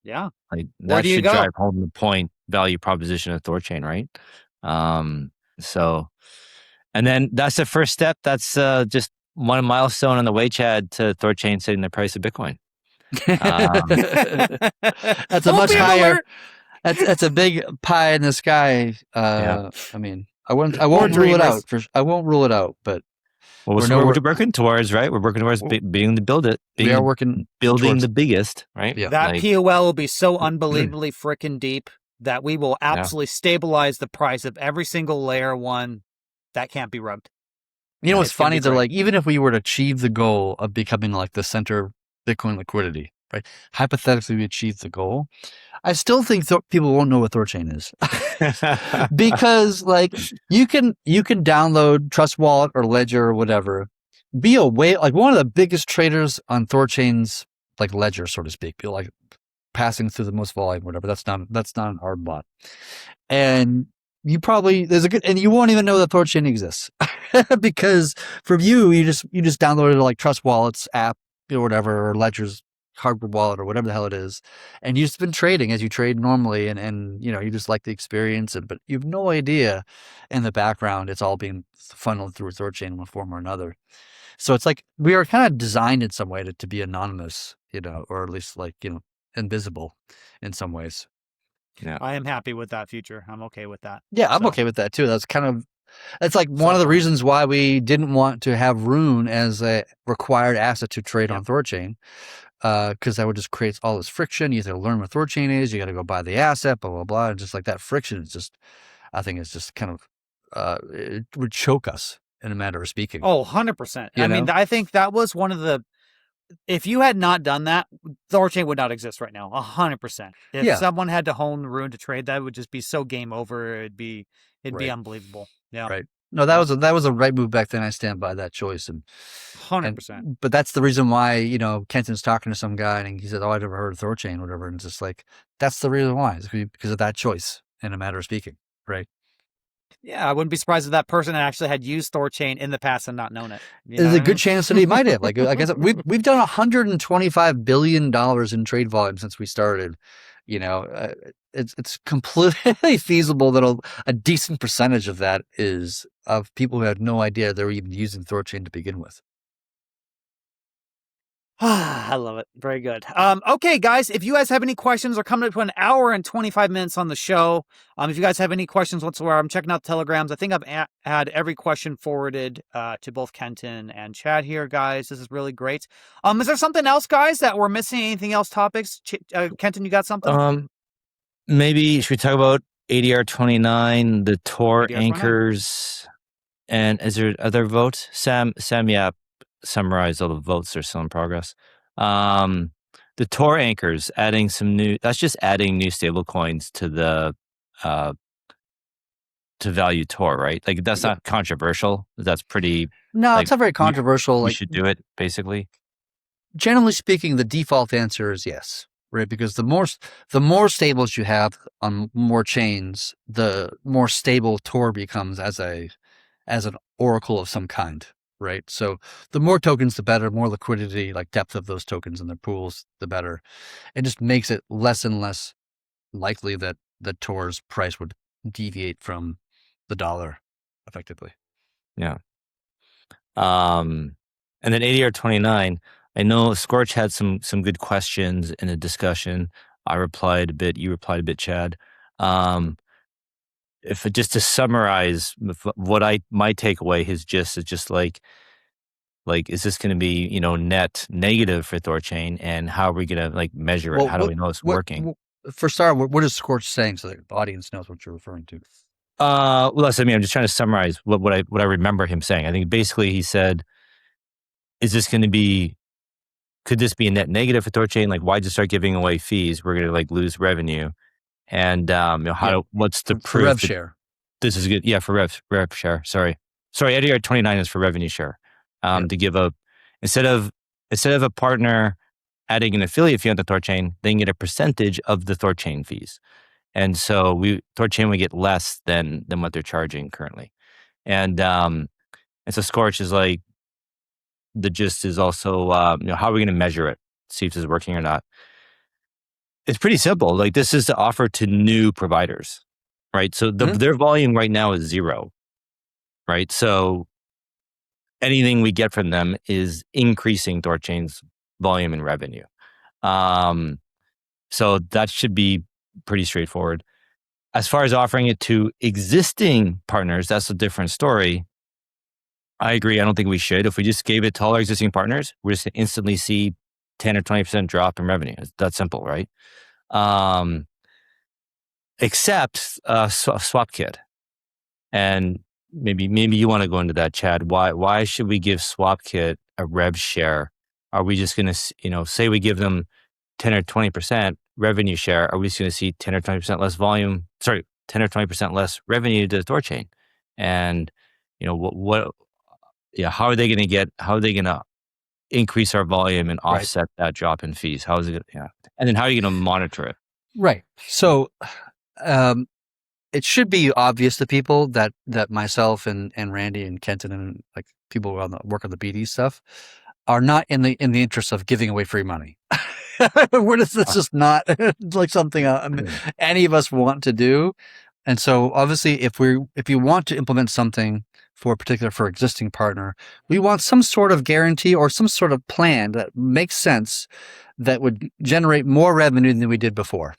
that should drive home the point value proposition of THORChain, right? And then that's the first step. That's just one milestone on the way, Chad, to THORChain setting the price of Bitcoin.
That's a much higher. That's a big pie in the sky. I mean, I won't rule it out. I won't rule it out, but
we're working towards, right? We're working towards building the biggest, right?
Yeah. That POL will be so unbelievably freaking deep that we will absolutely stabilize the price of every single layer one. That can't be rubbed.
You know what's funny? They're like, even if we were to achieve the goal of becoming like the center of Bitcoin liquidity, right? Hypothetically, we achieve the goal. I still think people won't know what THORChain is because like you can download Trust Wallet or Ledger or whatever, be like one of the biggest traders on THORChain's like ledger, so to speak, be like passing through the most volume, whatever. That's not an hard bot. And you probably and you won't even know that THORChain exists because from you just downloaded like Trust Wallet's app or whatever, or Ledger's cardboard wallet or whatever the hell it is, and you've just been trading as you trade normally, and you just like the experience, but you have no idea in the background it's all being funneled through THORChain in one form or another. So it's like we are kind of designed in some way to be anonymous, or at least invisible in some ways.
Yeah.
I am happy with that future. I'm okay with that.
Yeah, I'm okay with that too. That's like one of the reasons why we didn't want to have Rune as a required asset to trade on THORChain, because that would just create all this friction. You have to learn what THORChain is. You got to go buy the asset, blah, blah, blah. And just like that friction is just, I think it's just kind of, it would choke us in a matter of speaking.
Oh, 100%. I mean, I think that was one of the, if you had not done that, THORChain would not exist right now. 100%. If someone had to hone Rune to trade, that would just be so game over. It'd be unbelievable. Yeah.
Right. No, that was a right move back then. I stand by that choice. And
100%.
But that's the reason why, Kenton's talking to some guy and he said, "Oh, I never heard of THORChain," or whatever. And it's just like, that's the reason why. It's because of that choice in a matter of speaking. Right.
Yeah, I wouldn't be surprised if that person actually had used THORChain in the past and not known it.
There's a good chance that he might have. Like I guess we've done $125 billion in trade volume since we started. It's completely feasible that a decent percentage of that is of people who had no idea they were even using THORChain to begin with.
I love it. Very good. Okay, guys, if you guys have any questions, we're coming up to an hour and 25 minutes on the show. If you guys have any questions whatsoever, I'm checking out the telegrams. I think I've had every question forwarded to both Kenton and Chad here, guys. This is really great. Is there something else, guys, that we're missing? Anything else topics? Kenton, you got something?
Maybe should we talk about ADR 29, the TOR Anchors, and is there other votes? Sam Yap summarized all the votes that are still in progress. The TOR Anchors, that's just adding new stablecoins to the to value TOR, right? Like that's not controversial. That's pretty.
No, it's not very controversial.
We should do it, basically.
Generally speaking, the default answer is yes. Right, because the more stables you have on more chains, the more stable TOR becomes as an oracle of some kind. Right, so the more tokens, the better. More liquidity, like depth of those tokens in their pools, the better. It just makes it less and less likely that the TOR's price would deviate from the dollar, effectively.
Yeah. And then ADR 29. I know Scorch had some good questions in the discussion. I replied a bit. You replied a bit, Chad. Just to summarize, my takeaway is just like is this going to be net negative for THORChain, and how are we going to measure it? How do we know it's working?
For start, what is Scorch saying so that the audience knows what you're referring to?
Listen, I'm just trying to summarize what I remember him saying. I think basically he said, could this be a net negative for THORChain? Like, why just start giving away fees? We're going to lose revenue. And what's the proof?
For rev share.
This is good. Yeah, for rev share. Sorry, ADR 29 is for revenue share. To give instead of a partner adding an affiliate fee on the THORChain, they can get a percentage of the THORChain fees. And so THORChain would get less than what they're charging currently. And so Scorch is like, the gist is also, how are we going to measure it? See if this is working or not. It's pretty simple. Like, this is to offer to new providers, right? So their volume right now is 0, right? So anything we get from them is increasing THORChain's volume and revenue. So that should be pretty straightforward. As far as offering it to existing partners, that's a different story. I agree. I don't think we should. If we just gave it to all our existing partners, we're just going to instantly see 10 or 20% drop in revenue. It's that simple, right? Except SwapKit. And maybe you want to go into that, Chad. Why should we give SwapKit a rev share? Are we just going to, say we give them 10 or 20% revenue share? Are we just going to see 10 or 20% less volume? Sorry, 10 or 20% less revenue to the THORChain? And, how are they going to increase our volume and offset that drop in fees? How is it? Yeah. And then how are you going to monitor it?
Right. So, it should be obvious to people that myself and Randy and Kenton and like people who work on the BD stuff are not in the interest of giving away free money. That's just not like something any of us want to do. And so obviously if you want to implement something for existing partner, we want some sort of guarantee or some sort of plan that makes sense that would generate more revenue than we did before.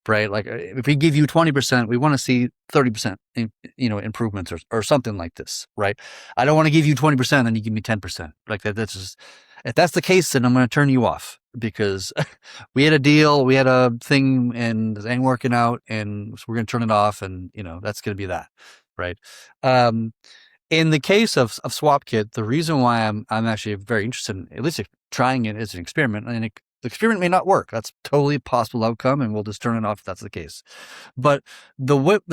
Right? Like if we give you 20%, we want to see 30%, improvements or something like this, right? I don't want to give you 20% and you give me 10%. Like that's just, if that's the case, then I'm going to turn you off because we had a deal, we had a thing and it ain't working out and so we're going to turn it off and, that's going to be that, right? In the case of SwapKit, the reason why I'm actually very interested in at least trying it as an experiment, and the experiment may not work. That's totally a possible outcome, and we'll just turn it off if that's the case. But what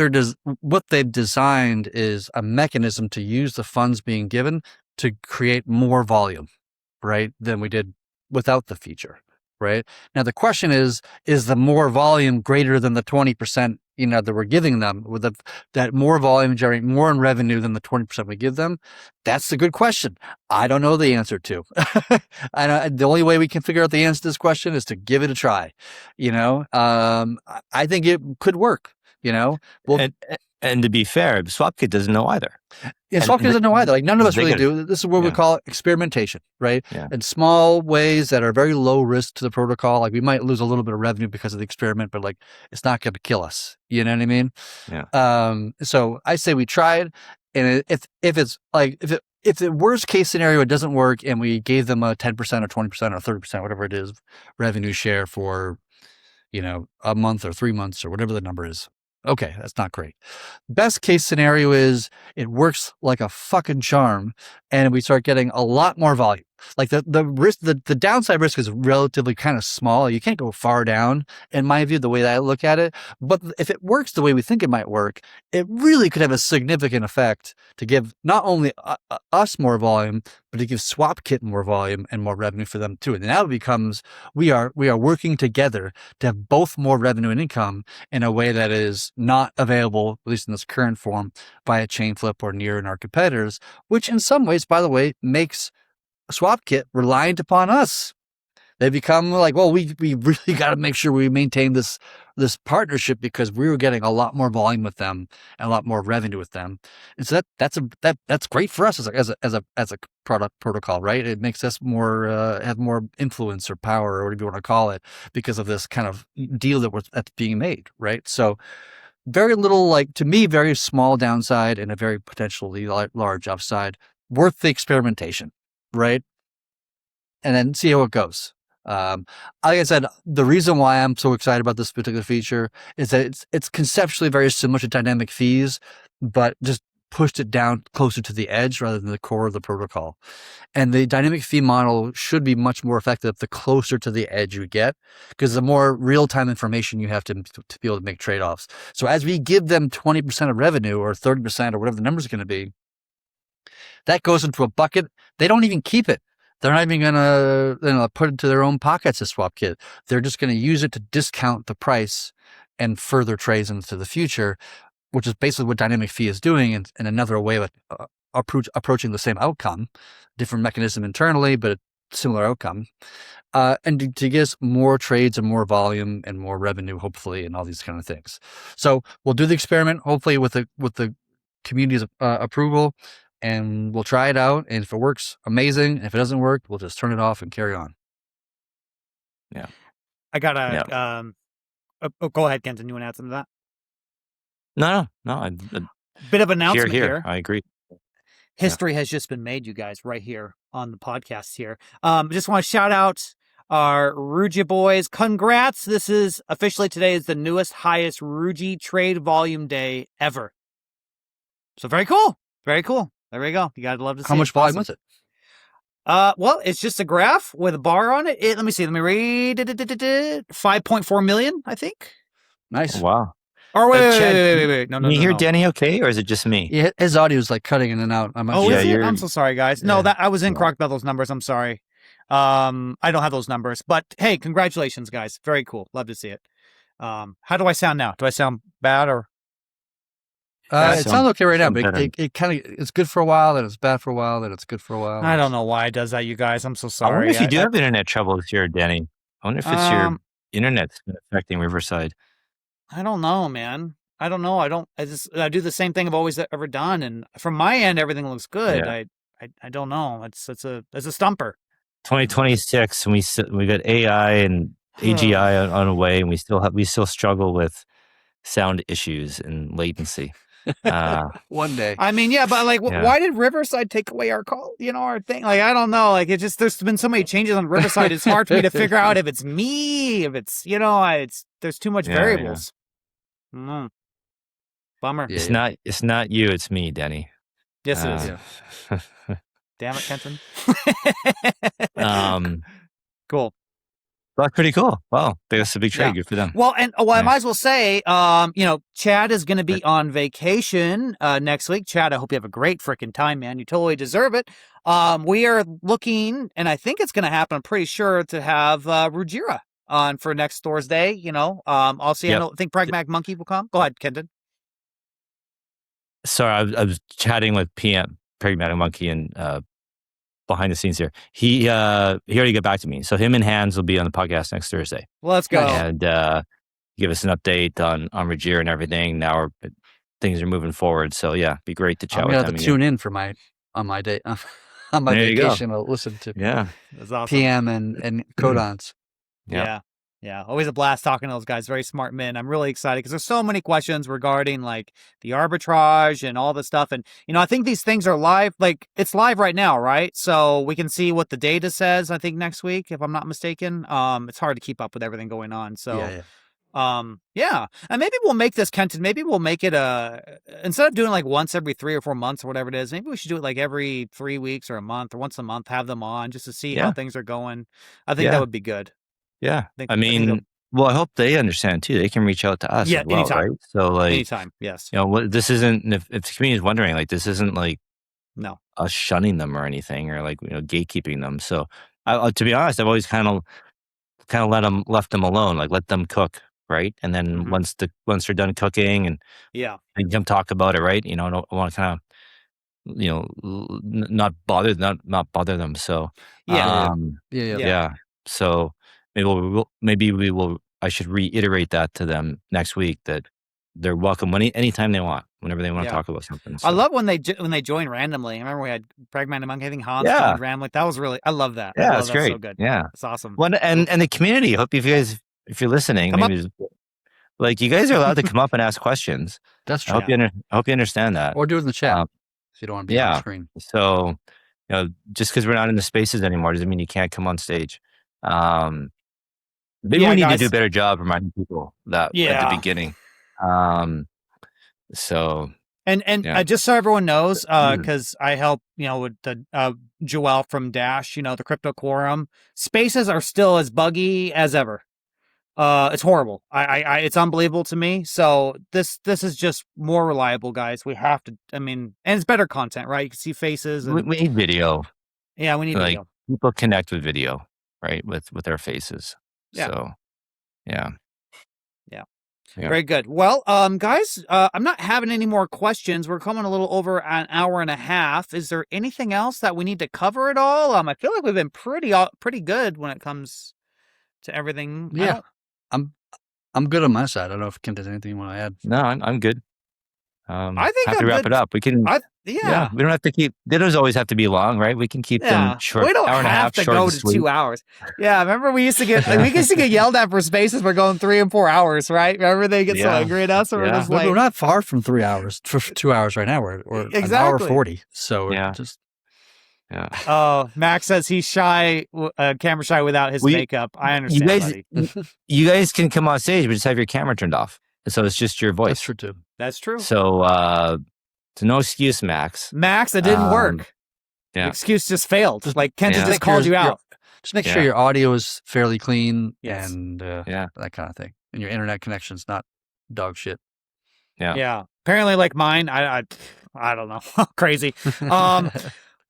they've designed is a mechanism to use the funds being given to create more volume, right, than we did without the feature, right? Now, the question is the more volume greater than the 20%, that we're giving them? Would that more volume generate more in revenue than the 20% we give them? That's the good question. I don't know the answer to. The only way we can figure out the answer to this question is to give it a try. I think it could work. Well,
and to be fair, SwapKit doesn't know either.
Yeah, SwapKit doesn't know either. Like none of us really do. This is what we call experimentation, right?
Yeah.
In small ways that are very low risk to the protocol. Like we might lose a little bit of revenue because of the experiment, but like it's not going to kill us. You know what I mean?
Yeah.
So I say we try it, and if the worst case scenario it doesn't work, and we gave them a 10% or 20% or 30%, whatever it is, revenue share for, a month or 3 months or whatever the number is. Okay, that's not great. Best case scenario is it works like a fucking charm and we start getting a lot more volume. Like the risk, the downside risk is relatively kind of small. You can't go far down, in my view, the way that I look at it. But if it works the way we think it might work, it really could have a significant effect to give not only us more volume, but to give SwapKit more volume and more revenue for them too. And now it becomes we are working together to have both more revenue and income in a way that is not available, at least in this current form, via Chainflip or Near and our competitors, which in some ways, by the way, makes SwapKit reliant upon us. They become like, well, we really got to make sure we maintain this partnership because we were getting a lot more volume with them and a lot more revenue with them. And so that's great for us as a product protocol, right? It makes us more have more influence or power or whatever you want to call it because of this kind of deal that's being made, right? So very little, like to me, very small downside and a very potentially large upside, worth the experimentation. Right. And then see how it goes. Like I said, the reason why I'm so excited about this particular feature is that it's conceptually very similar to dynamic fees, but just pushed it down closer to the edge rather than the core of the protocol. And the dynamic fee model should be much more effective the closer to the edge you get, because the more real-time information you have to be able to make trade-offs. So as we give them 20% of revenue or 30% or whatever the number is going to be, that goes into a bucket. They don't even keep it. They're not even going to put it into their own pockets as SwapKit. They're just going to use it to discount the price and further trades into the future, which is basically what dynamic fee is doing in another way of approaching the same outcome, different mechanism internally, but similar outcome. And to get us more trades and more volume and more revenue, hopefully, and all these kind of things. So we'll do the experiment, hopefully with the community's approval. And we'll try it out. And if it works, amazing. And if it doesn't work, we'll just turn it off and carry on.
Yeah.
I got go ahead, Kenton. You want to add something to that?
No.
Bit of announcement here.
I agree.
History has just been made, you guys, right here on the podcast here. Just want to shout out our Ruji boys. Congrats. This is officially today is the newest, highest Ruji trade volume day ever. So very cool. Very cool. There we go. You gotta love to see.
How much volume was it?
Well, it's just a graph with a bar on it. Let me see. Let me read. 5.4 million, I think.
Nice.
Oh, wow.
Or wait. No.
Can you hear Danny okay, or is it just me?
Yeah, his audio is like cutting in and out.
I'm so sorry, guys. No, that I was incorrect about those numbers. I'm sorry. I don't have those numbers. But hey, congratulations, guys. Very cool. Love to see it. How do I sound now? Do I sound bad or?
It sounds okay right now, but it kind of it's good for a while, then it's bad for a while, then it's good for a while.
I don't know why it does that, you guys. I'm so sorry.
I wonder if you do have internet troubles here, Danny. I wonder if it's your internet that's affecting Riverside.
I don't know, man. I don't know. I do the same thing I've always ever done, and from my end, everything looks good.
Yeah.
I don't know. It's a stumper.
2026, and we got AI and AGI on the way, and we still struggle with sound issues and latency.
One day.
I mean, yeah, but like, why did Riverside take away our call? Our thing. Like, I don't know. Like, there's been so many changes on Riverside. It's hard for me to figure out if it's me, if it's there's too much variables. Bummer.
Yeah, it's not you, it's me, Denny.
Yes, it is. Damn it, Kenton. Cool.
That's pretty cool. Wow, that's a big trade. Good for them.
Well, and I might as well say, Chad is going to be on vacation next week. Chad, I hope you have a great freaking time, man. You totally deserve it. We are looking, and I think it's going to happen. I'm pretty sure to have Rujira on for next Thursday. I'll see. I think Pragmatic Monkey will come. Go ahead, Kenton.
Sorry, I was chatting with PM Pragmatic Monkey and behind the scenes here. He already got back to me. So him and Hans will be on the podcast next Thursday.
Well, let's go.
And give us an update on Rajir and everything. Now things are moving forward. So yeah, be great to chat with them.
I'm going to tune in for on my day on my vacation. I'll listen to
that's awesome.
PM and Codons.
Yeah. Always a blast talking to those guys. Very smart men. I'm really excited because there's so many questions regarding like the arbitrage and all this stuff. And, I think these things are live. Like it's live right now, right? So we can see what the data says, I think next week, if I'm not mistaken. It's hard to keep up with everything going on. So, and maybe we'll make this, Kenton, maybe we'll make it instead of doing like once every 3 or 4 months or whatever it is, maybe we should do it like every 3 weeks or a month or once a month, have them on just to see how things are going. I think that would be good.
Yeah. I hope they understand too. They can reach out to us as well,
anytime.
right? So like
anytime, yes.
This isn't, if the community is wondering, like this isn't like us shunning them or anything or like, gatekeeping them. So to be honest, I've always kind of left them alone, like let them cook, right? And then once they're done cooking and they come talk about it, right? I don't want to kind of, not bother them. So, So maybe we will. I should reiterate that to them next week that they're welcome anytime they want, whenever they want to talk about something. So.
I love when they join randomly. I remember we had Pragmatic Monkey, I think Hans joined randomly. That was really, I love that.
Yeah, that's great.
So good.
Yeah,
it's awesome.
Well, and the community. I hope if you're listening, like you guys are allowed to come up and ask questions.
That's true.
I hope you understand that,
or do it in the chat if you don't want to be on the screen.
So just because we're not in the spaces anymore doesn't mean you can't come on stage. Maybe we need to do a better job reminding people that at the beginning. So
just so everyone knows, because I help with the Joel from Dash, the crypto quorum. Spaces are still as buggy as ever. It's horrible. It's unbelievable to me. So this is just more reliable, guys. We have to. and it's better content, right? You can see faces. And,
we need video.
Yeah, we need video.
People connect with video. Right, with their faces.
Yeah.
So, yeah.
Very good. Well, guys, I'm not having any more questions. We're coming a little over an hour and a half. Is there anything else that we need to cover at all? I feel like we've been pretty good when it comes to everything.
Yeah, I'm good on my side. I don't know if Kim does anything you want to add.
No, I'm good.
I think
have to wrap it up. We can. We don't have to keep. They don't always have to be long, right? We can keep them short.
We don't
hour and a
have
half,
to
short
go
and
to
sweet.
2 hours. Yeah, remember we used to get yelled at for spaces. We're going 3 and 4 hours, right? Remember they get so angry at us, and we're just like,
we're not far from 3 hours. For 2 hours right now, we're an hour 40. So just.
Yeah.
Oh, Max says he's shy, camera shy without his makeup. I understand,
you guys can come on stage, but just have your camera turned off. So it's just your voice.
That's true too.
That's true.
So, no excuse, Max.
Max, it didn't work.
Yeah.
The excuse just failed. Like Kenton just called you out.
Just make sure your audio is fairly clean and that kind of thing. And your internet connection's not dog shit.
Yeah.
Yeah. Apparently like mine, I don't know. Crazy.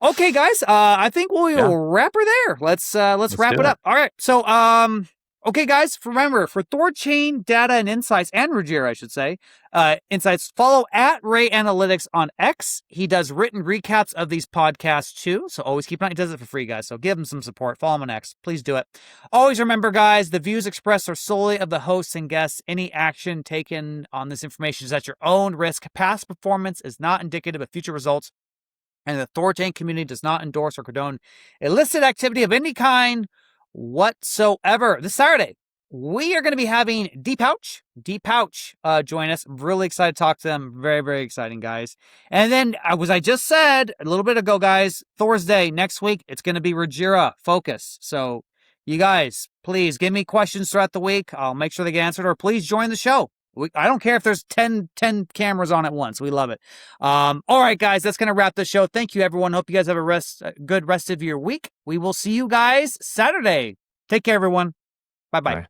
Okay, guys. I think we'll wrap her there. Let's wrap it up. All right. So, Okay, guys, remember, for THORChain data and insights, and Ruggiero, I should say, insights, follow at Ray Analytics on X. He does written recaps of these podcasts too, so always keep an eye. He does it for free, guys, so give him some support. Follow him on X. Please do it. Always remember, guys, the views expressed are solely of the hosts and guests. Any action taken on this information is at your own risk. Past performance is not indicative of future results, and the THORChain community does not endorse or condone illicit activity of any kind whatsoever. This Saturday, we are going to be having Deep Pouch join us. I'm really excited to talk to them. Very, very exciting, guys. And then, as I just said a little bit ago, guys, Thursday next week, it's going to be Ruggiero Focus. So you guys, please give me questions throughout the week. I'll make sure they get answered, or please join the show. I don't care if there's 10 cameras on at once. We love it. All right, guys, that's going to wrap the show. Thank you, everyone. Hope you guys have a good rest of your week. We will see you guys Saturday. Take care, everyone. Bye-bye.
Bye.